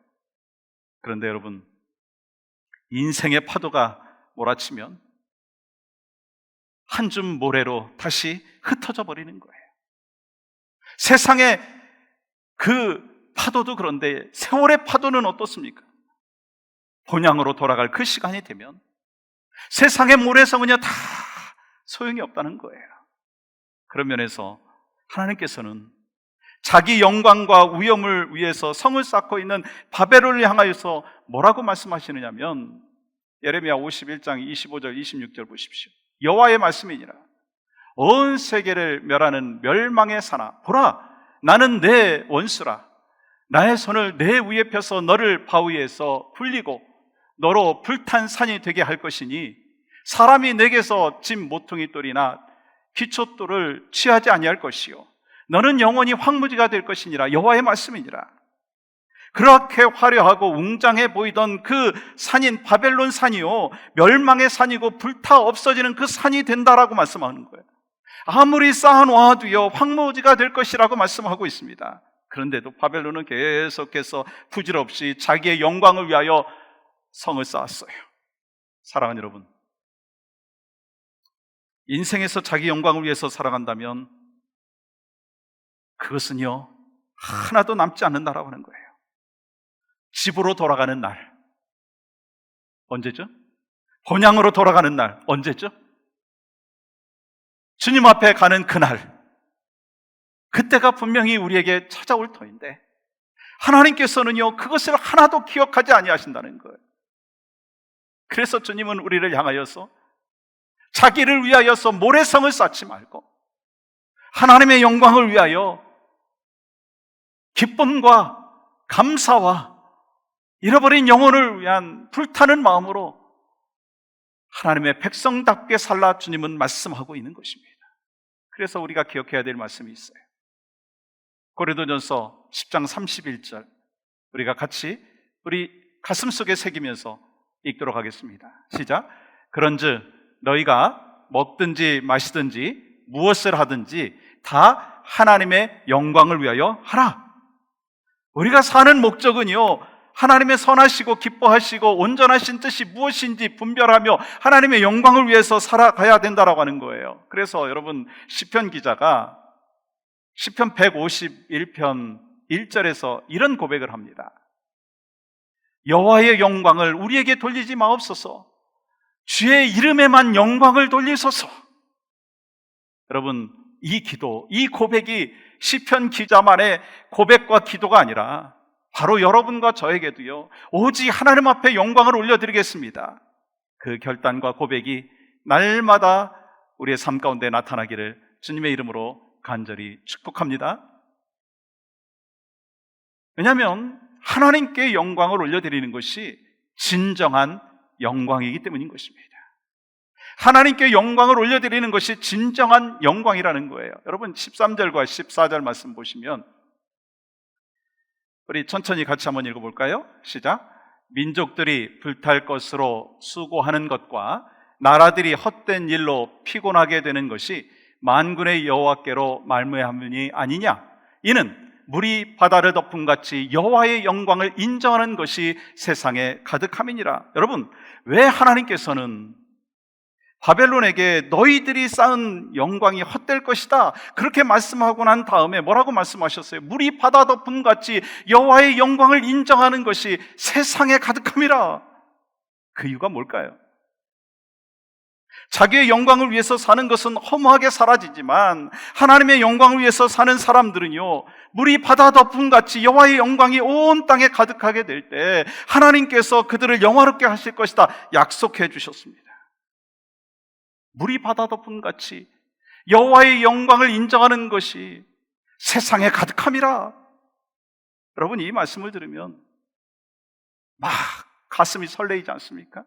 A: 그런데 여러분, 인생의 파도가 몰아치면 한 줌 모래로 다시 흩어져 버리는 거예요. 세상의 그 파도도 그런데 세월의 파도는 어떻습니까? 본향으로 돌아갈 그 시간이 되면 세상의 모래성은요, 다 소용이 없다는 거예요. 그런 면에서 하나님께서는 자기 영광과 위엄을 위해서 성을 쌓고 있는 바벨론을 향하여서 뭐라고 말씀하시느냐면, 예레미야 51장 25절 26절 보십시오. 여호와의 말씀이니라. 온 세계를 멸하는 멸망의 사나, 보라, 나는 내 원수라. 나의 손을 내 위에 펴서 너를 바위에서 굴리고 너로 불탄 산이 되게 할 것이니, 사람이 내게서 진 모퉁이 돌이나 기초돌을 취하지 아니할 것이요, 너는 영원히 황무지가 될 것이니라. 여호와의 말씀이니라. 그렇게 화려하고 웅장해 보이던 그 산인 바벨론 산이요, 멸망의 산이고 불타 없어지는 그 산이 된다라고 말씀하는 거예요. 아무리 쌓아놓아도요, 황무지가 될 것이라고 말씀하고 있습니다. 그런데도 바벨론은 계속해서 부질없이 자기의 영광을 위하여 성을 쌓았어요. 사랑하는 여러분, 인생에서 자기 영광을 위해서 살아간다면 그것은요, 하나도 남지 않는다라고 하는 거예요. 집으로 돌아가는 날 언제죠? 본향으로 돌아가는 날 언제죠? 주님 앞에 가는 그날, 그때가 분명히 우리에게 찾아올 터인데 하나님께서는요 그것을 하나도 기억하지 아니하신다는 거예요. 그래서 주님은 우리를 향하여서 자기를 위하여서 모래성을 쌓지 말고 하나님의 영광을 위하여 기쁨과 감사와 잃어버린 영혼을 위한 불타는 마음으로 하나님의 백성답게 살라 주님은 말씀하고 있는 것입니다. 그래서 우리가 기억해야 될 말씀이 있어요. 고린도전서 10장 31절 우리가 같이 우리 가슴속에 새기면서 읽도록 하겠습니다. 시작. 그런즉 너희가 먹든지 마시든지 무엇을 하든지 다 하나님의 영광을 위하여 하라. 우리가 사는 목적은요 하나님의 선하시고 기뻐하시고 온전하신 뜻이 무엇인지 분별하며 하나님의 영광을 위해서 살아가야 된다라고 하는 거예요. 그래서 여러분 시편 기자가 시편 151편 1절에서 이런 고백을 합니다. 여호와의 영광을 우리에게 돌리지 마옵소서. 주의 이름에만 영광을 돌리소서. 여러분 이 기도, 이 고백이 시편 기자만의 고백과 기도가 아니라 바로 여러분과 저에게도요 오직 하나님 앞에 영광을 올려드리겠습니다. 그 결단과 고백이 날마다 우리의 삶 가운데 나타나기를 주님의 이름으로 간절히 축복합니다. 왜냐하면 하나님께 영광을 올려드리는 것이 진정한 영광이기 때문인 것입니다. 하나님께 영광을 올려드리는 것이 진정한 영광이라는 거예요. 여러분 13절과 14절 말씀 보시면 우리 천천히 같이 한번 읽어볼까요? 시작. 민족들이 불탈 것으로 수고하는 것과 나라들이 헛된 일로 피곤하게 되는 것이 만군의 여호와께로 말미암음이 아니냐. 이는 물이 바다를 덮음같이 여호와의 영광을 인정하는 것이 세상에 가득함이니라. 여러분 왜 하나님께서는 바벨론에게 너희들이 쌓은 영광이 헛될 것이다 그렇게 말씀하고 난 다음에 뭐라고 말씀하셨어요? 물이 바다 덮음같이 여호와의 영광을 인정하는 것이 세상에 가득함이라. 그 이유가 뭘까요? 자기의 영광을 위해서 사는 것은 허무하게 사라지지만 하나님의 영광을 위해서 사는 사람들은요 물이 바다 덮음같이 여호와의 영광이 온 땅에 가득하게 될 때 하나님께서 그들을 영화롭게 하실 것이다 약속해 주셨습니다. 물이 바다 덮음같이 여호와의 영광을 인정하는 것이 세상에 가득함이라. 여러분 이 말씀을 들으면 막 가슴이 설레이지 않습니까?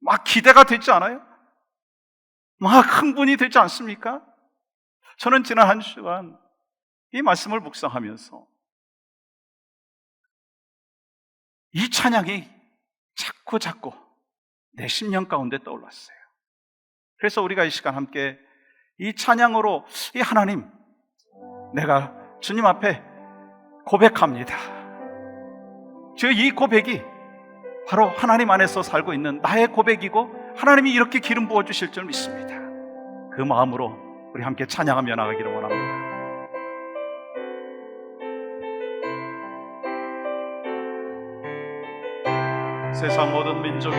A: 막 기대가 되지 않아요? 막 흥분이 되지 않습니까? 저는 지난 한 주간 이 말씀을 묵상하면서 이 찬양이 자꾸 내 심령 가운데 떠올랐어요. 그래서 우리가 이 시간 함께 이 찬양으로 이 하나님 내가 주님 앞에 고백합니다. 저 이 고백이 바로 하나님 안에서 살고 있는 나의 고백이고 하나님이 이렇게 기름 부어주실 줄 믿습니다. 그 마음으로 우리 함께 찬양하며 나가기를 원합니다. 세상 모든 민족이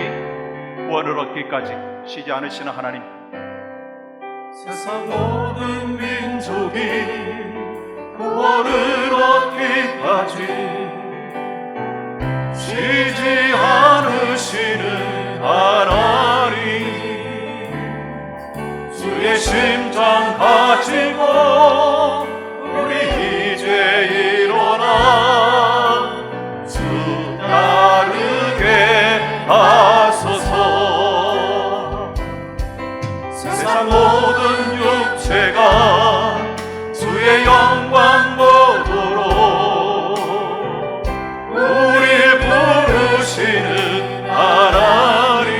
A: 구원을 얻기까지 쉬지 않으시는 하나님,
B: 세상 모든 민족이 구원을 얻기까지 쉬지 않으시는 하나님, 주의 심장 가지고 우리 이제 일어나 주 따르게 하소서. 세상 모든 육체가 주의 영광 보도록 우릴 부르시는 하나님,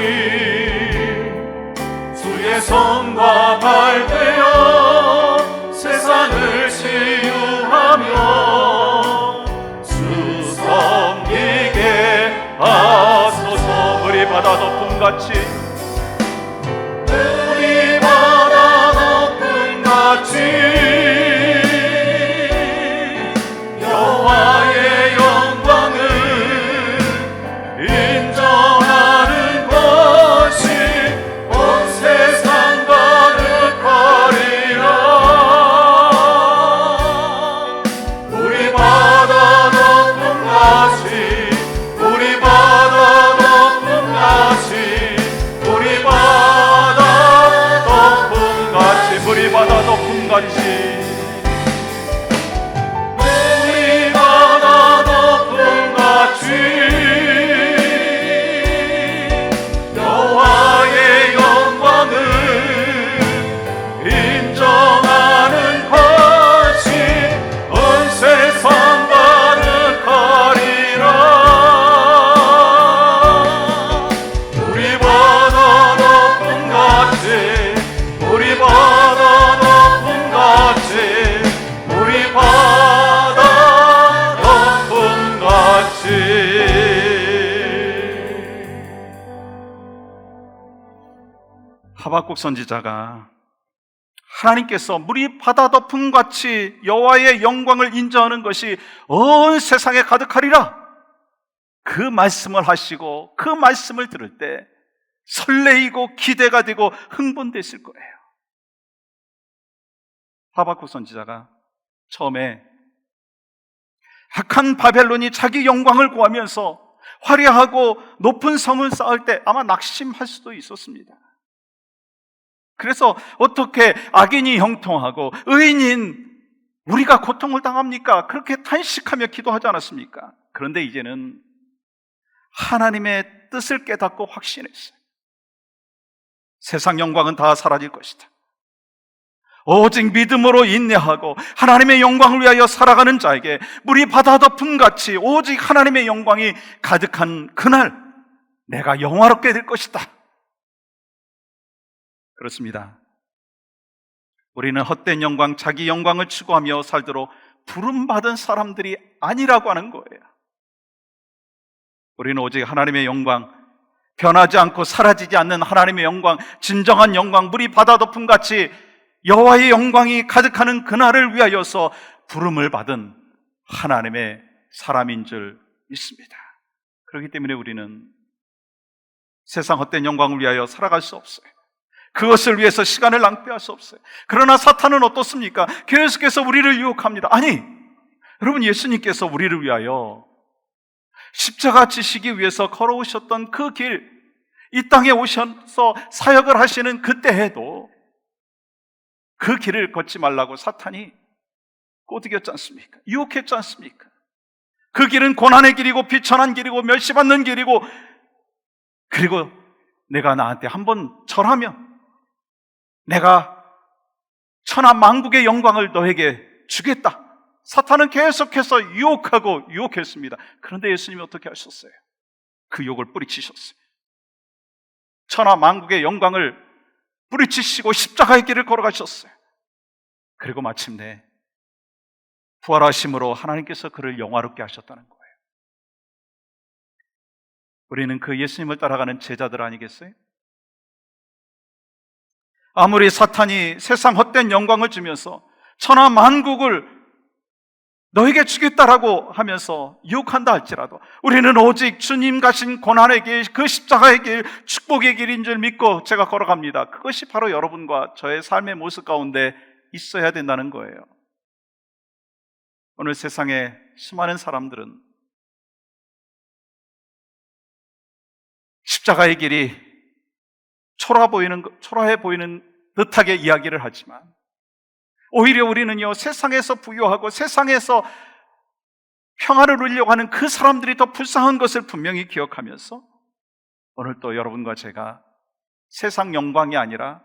B: 주의 손과 발 되어 세상을 치유하며 주 섬기게 하소서. 우리 바다 덮음같이 우리 바다 덮음같이 여호와의 영광을 인정하는 것이 온 세상 가득하리라.
A: 하박국 선지자가 하나님께서 물이 바다 덮음 같이 여호와의 영광을 인정하는 것이 온 세상에 가득하리라, 그 말씀을 하시고 그 말씀을 들을 때 설레이고 기대가 되고 흥분됐을 거예요. 하박국 선지자가 처음에 악한 바벨론이 자기 영광을 구하면서 화려하고 높은 성을 쌓을 때 아마 낙심할 수도 있었습니다. 그래서 어떻게 악인이 형통하고 의인인 우리가 고통을 당합니까? 그렇게 탄식하며 기도하지 않았습니까? 그런데 이제는 하나님의 뜻을 깨닫고 확신했어요. 세상 영광은 다 사라질 것이다. 오직 믿음으로 인내하고 하나님의 영광을 위하여 살아가는 자에게 물이 바다 덮음 같이 오직 하나님의 영광이 가득한 그날 내가 영화롭게 될 것이다. 그렇습니다. 우리는 헛된 영광, 자기 영광을 추구하며 살도록 부름받은 사람들이 아니라고 하는 거예요. 우리는 오직 하나님의 영광, 변하지 않고 사라지지 않는 하나님의 영광, 진정한 영광, 물이 바다 덮음 같이 여호와의 영광이 가득하는 그날을 위하여서 부름을 받은 하나님의 사람인 줄 믿습니다. 그렇기 때문에 우리는 세상 헛된 영광을 위하여 살아갈 수 없어요. 그것을 위해서 시간을 낭비할 수 없어요. 그러나 사탄은 어떻습니까? 계속해서 우리를 유혹합니다. 아니, 여러분, 예수님께서 우리를 위하여 십자가 지시기 위해서 걸어오셨던 그 길, 이 땅에 오셔서 사역을 하시는 그때에도 그 길을 걷지 말라고 사탄이 꼬드겼지 않습니까? 유혹했지 않습니까? 그 길은 고난의 길이고 비천한 길이고 멸시받는 길이고, 그리고 내가 나한테 한번 절하면 내가 천하 만국의 영광을 너에게 주겠다. 사탄은 계속해서 유혹하고 유혹했습니다. 그런데 예수님이 어떻게 하셨어요? 그 유혹을 뿌리치셨어요. 천하 만국의 영광을 뿌리치시고 십자가의 길을 걸어가셨어요. 그리고 마침내 부활하심으로 하나님께서 그를 영화롭게 하셨다는 거예요. 우리는 그 예수님을 따라가는 제자들 아니겠어요? 아무리 사탄이 세상 헛된 영광을 주면서 천하 만국을 너에게 주겠다라고 하면서 유혹한다 할지라도 우리는 오직 주님 가신 고난의 길, 그 십자가의 길, 축복의 길인 줄 믿고 제가 걸어갑니다. 그것이 바로 여러분과 저의 삶의 모습 가운데 있어야 된다는 거예요. 오늘 세상에 수많은 사람들은 십자가의 길이 초라해 보이는 듯하게 이야기를 하지만 오히려 우리는요, 세상에서 부유하고 세상에서 평화를 누리려고 하는 그 사람들이 더 불쌍한 것을 분명히 기억하면서 오늘 또 여러분과 제가 세상 영광이 아니라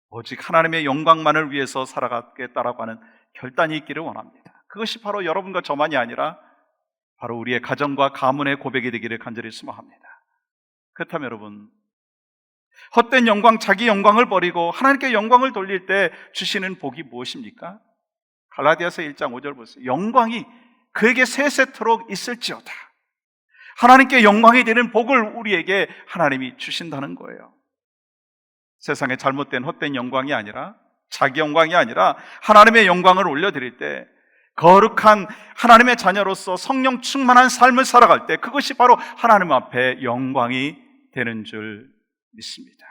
A: 오직 하나님의 영광만을 위해서 살아가겠다라고 하는 결단이 있기를 원합니다. 그것이 바로 여러분과 저만이 아니라 바로 우리의 가정과 가문의 고백이 되기를 간절히 소망합니다. 그렇다면 여러분, 헛된 영광, 자기 영광을 버리고 하나님께 영광을 돌릴 때 주시는 복이 무엇입니까? 갈라디아서 1장 5절 보세요. 영광이 그에게 세세토록 있을지어다. 하나님께 영광이 되는 복을 우리에게 하나님이 주신다는 거예요. 세상에 잘못된 헛된 영광이 아니라, 자기 영광이 아니라 하나님의 영광을 올려드릴 때, 거룩한 하나님의 자녀로서 성령 충만한 삶을 살아갈 때 그것이 바로 하나님 앞에 영광이 되는 줄 믿습니다.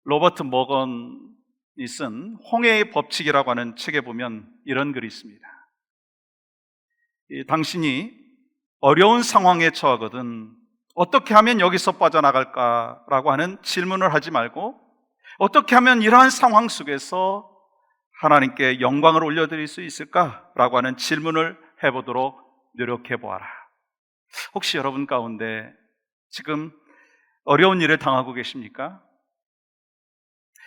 A: 로버트 모건이 쓴 홍해의 법칙이라고 하는 책에 보면 이런 글이 있습니다. 당신이 어려운 상황에 처하거든 어떻게 하면 여기서 빠져나갈까라고 하는 질문을 하지 말고 어떻게 하면 이러한 상황 속에서 하나님께 영광을 올려드릴 수 있을까라고 하는 질문을 해보도록 노력해 보아라. 혹시 여러분 가운데 지금 어려운 일을 당하고 계십니까?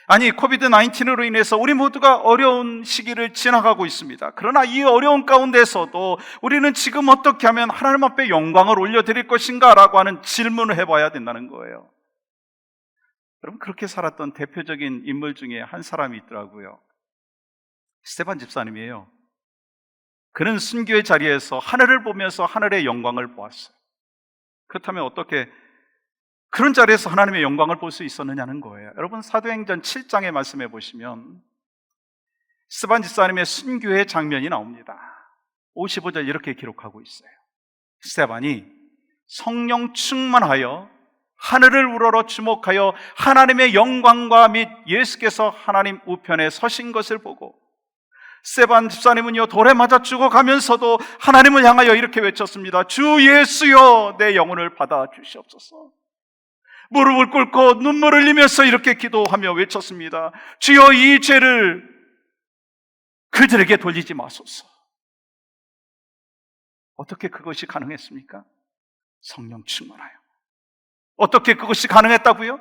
A: 아니, 코비드-19으로 인해서 우리 모두가 어려운 시기를 지나가고 있습니다. 그러나 이 어려운 가운데서도 우리는 지금 어떻게 하면 하나님 앞에 영광을 올려드릴 것인가 라고 하는 질문을 해봐야 된다는 거예요. 여러분, 그렇게 살았던 대표적인 인물 중에 한 사람이 있더라고요. 스테반 집사님이에요. 그는 순교의 자리에서 하늘을 보면서 하늘의 영광을 보았어요. 그렇다면 어떻게 그런 자리에서 하나님의 영광을 볼 수 있었느냐는 거예요. 여러분, 사도행전 7장의 말씀해 보시면 스반 집사님의 순교의 장면이 나옵니다. 55절 이렇게 기록하고 있어요. 스데반이 성령 충만하여 하늘을 우러러 주목하여 하나님의 영광과 및 예수께서 하나님 우편에 서신 것을 보고, 스데반 집사님은요 돌에 맞아 죽어가면서도 하나님을 향하여 이렇게 외쳤습니다. 주 예수여, 내 영혼을 받아 주시옵소서. 무릎을 꿇고 눈물을 흘리면서 이렇게 기도하며 외쳤습니다. 주여, 이 죄를 그들에게 돌리지 마소서. 어떻게 그것이 가능했습니까? 성령 충만하여. 어떻게 그것이 가능했다고요?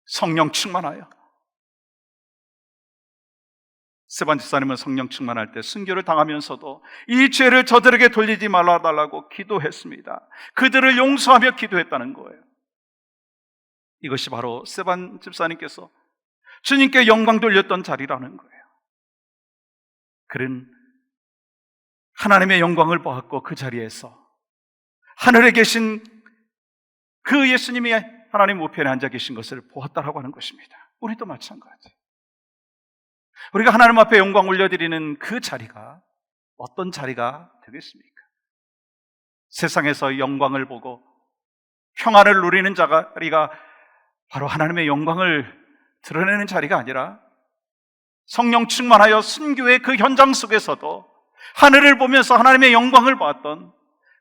A: 성령 충만하여. 스데반 집사님은 성령 충만할 때 순교를 당하면서도 이 죄를 저들에게 돌리지 말아달라고 기도했습니다. 그들을 용서하며 기도했다는 거예요. 이것이 바로 스데반 집사님께서 주님께 영광 돌렸던 자리라는 거예요. 그는 하나님의 영광을 보았고 그 자리에서 하늘에 계신 그 예수님이 하나님 우편에 앉아 계신 것을 보았다라고 하는 것입니다. 우리도 마찬가지. 우리가 하나님 앞에 영광 올려드리는 그 자리가 어떤 자리가 되겠습니까? 세상에서 영광을 보고 평안을 누리는 자리가 바로 하나님의 영광을 드러내는 자리가 아니라 성령 충만하여 순교의 그 현장 속에서도 하늘을 보면서 하나님의 영광을 봤던,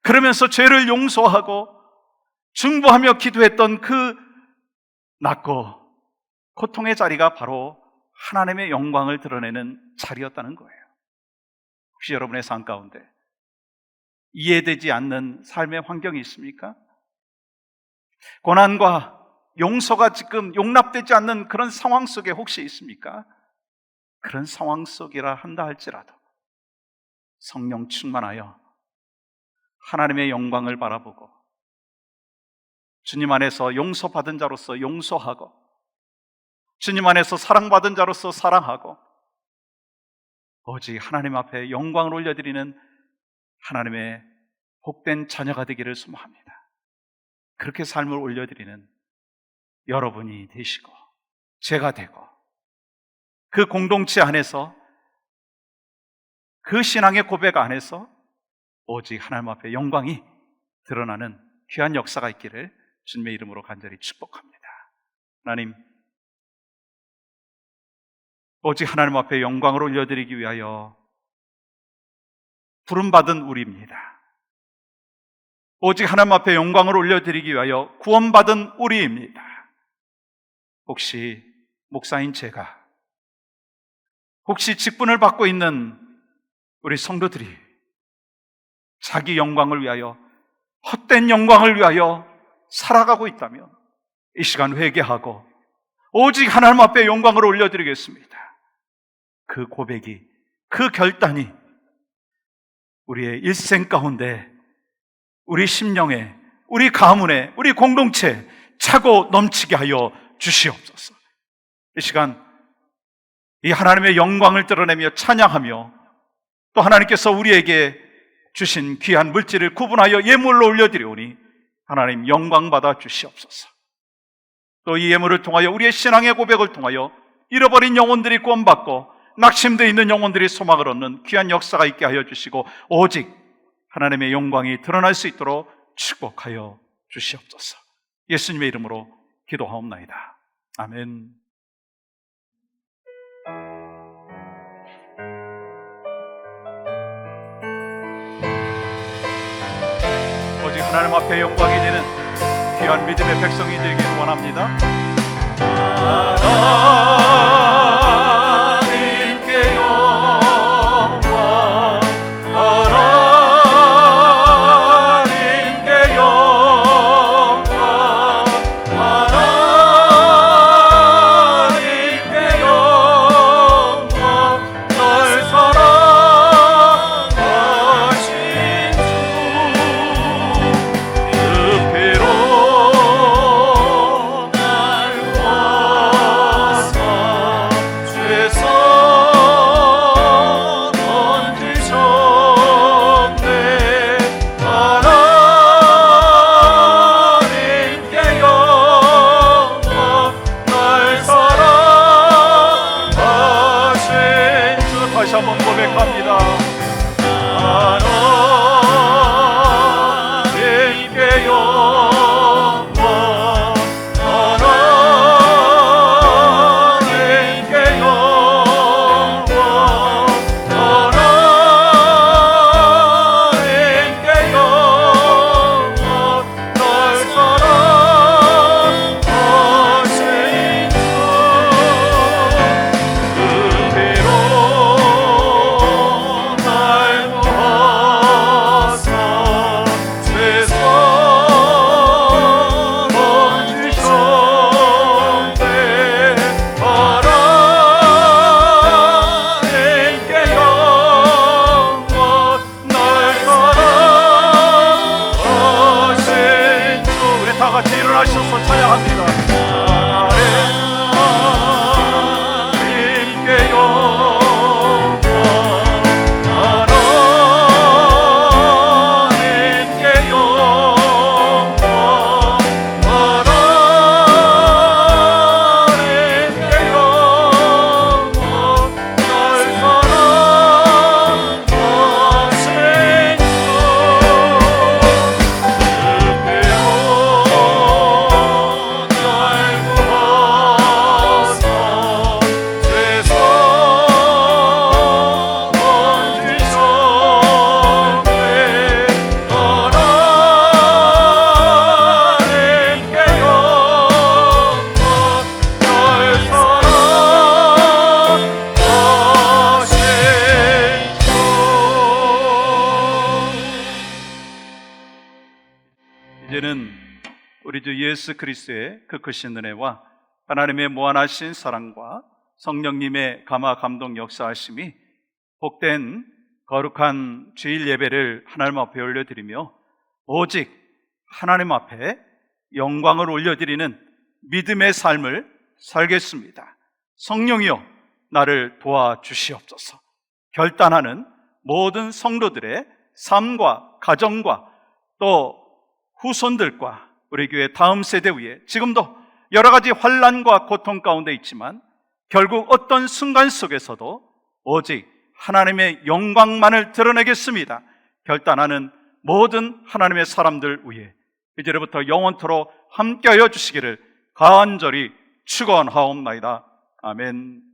A: 그러면서 죄를 용서하고 중보하며 기도했던 그 낮고 고통의 자리가 바로 하나님의 영광을 드러내는 자리였다는 거예요. 혹시 여러분의 삶 가운데 이해되지 않는 삶의 환경이 있습니까? 고난과 용서가 지금 용납되지 않는 그런 상황 속에 혹시 있습니까? 그런 상황 속이라 한다 할지라도 성령 충만하여 하나님의 영광을 바라보고 주님 안에서 용서받은 자로서 용서하고 주님 안에서 사랑받은 자로서 사랑하고 오직 하나님 앞에 영광을 올려드리는 하나님의 복된 자녀가 되기를 소망합니다. 그렇게 삶을 올려드리는 여러분이 되시고 제가 되고 그 공동체 안에서 그 신앙의 고백 안에서 오직 하나님 앞에 영광이 드러나는 귀한 역사가 있기를 주님의 이름으로 간절히 축복합니다. 하나님, 오직 하나님 앞에 영광을 올려드리기 위하여 부름받은 우리입니다. 오직 하나님 앞에 영광을 올려드리기 위하여 구원받은 우리입니다. 혹시 목사인 제가, 혹시 직분을 받고 있는 우리 성도들이 자기 영광을 위하여, 헛된 영광을 위하여 살아가고 있다면 이 시간 회개하고 오직 하나님 앞에 영광을 올려드리겠습니다. 그 고백이, 그 결단이 우리의 일생 가운데, 우리 심령에, 우리 가문에, 우리 공동체에 차고 넘치게 하여 주시옵소서. 이 시간 이 하나님의 영광을 드러내며 찬양하며 또 하나님께서 우리에게 주신 귀한 물질을 구분하여 예물로 올려드리오니 하나님 영광 받아 주시옵소서. 또 이 예물을 통하여 우리의 신앙의 고백을 통하여 잃어버린 영혼들이 구원받고 낙심되어 있는 영혼들이 소망을 얻는 귀한 역사가 있게 하여 주시고 오직 하나님의 영광이 드러날 수 있도록 축복하여 주시옵소서. 예수님의 이름으로 기도하옵나이다. 아멘. 오직 하나님 앞에 영광이 되는 귀한 믿음의 백성이 되기를 원합니다.
B: 하나님께 영광, 하나님께 영광, 하나님께 영광, 널 사랑하신 주, 그 피로 날 구하사
A: 일어나셔서 찬양합니다.
B: 하나님께 영광, 하나님께 영광, 하나님께 영광, 날 사랑하신 주
A: 이제는 우리 주 예수 그리스도의 그 크신 은혜와 하나님의 무한하신 사랑과 성령님의 감화 감동 역사하심이 복된 거룩한 주일 예배를 하나님 앞에 올려드리며 오직 하나님 앞에 영광을 올려드리는 믿음의 삶을 살겠습니다. 성령이여 나를 도와주시옵소서. 결단하는 모든 성도들의 삶과 가정과 또 후손들과 우리 교회 다음 세대 위에 지금도 여러 가지 환난과 고통 가운데 있지만 결국 어떤 순간 속에서도 오직 하나님의 영광만을 드러내겠습니다. 결단하는 모든 하나님의 사람들 위에 이제로부터 영원토록 함께하여 주시기를 간절히 축원하옵나이다. 아멘.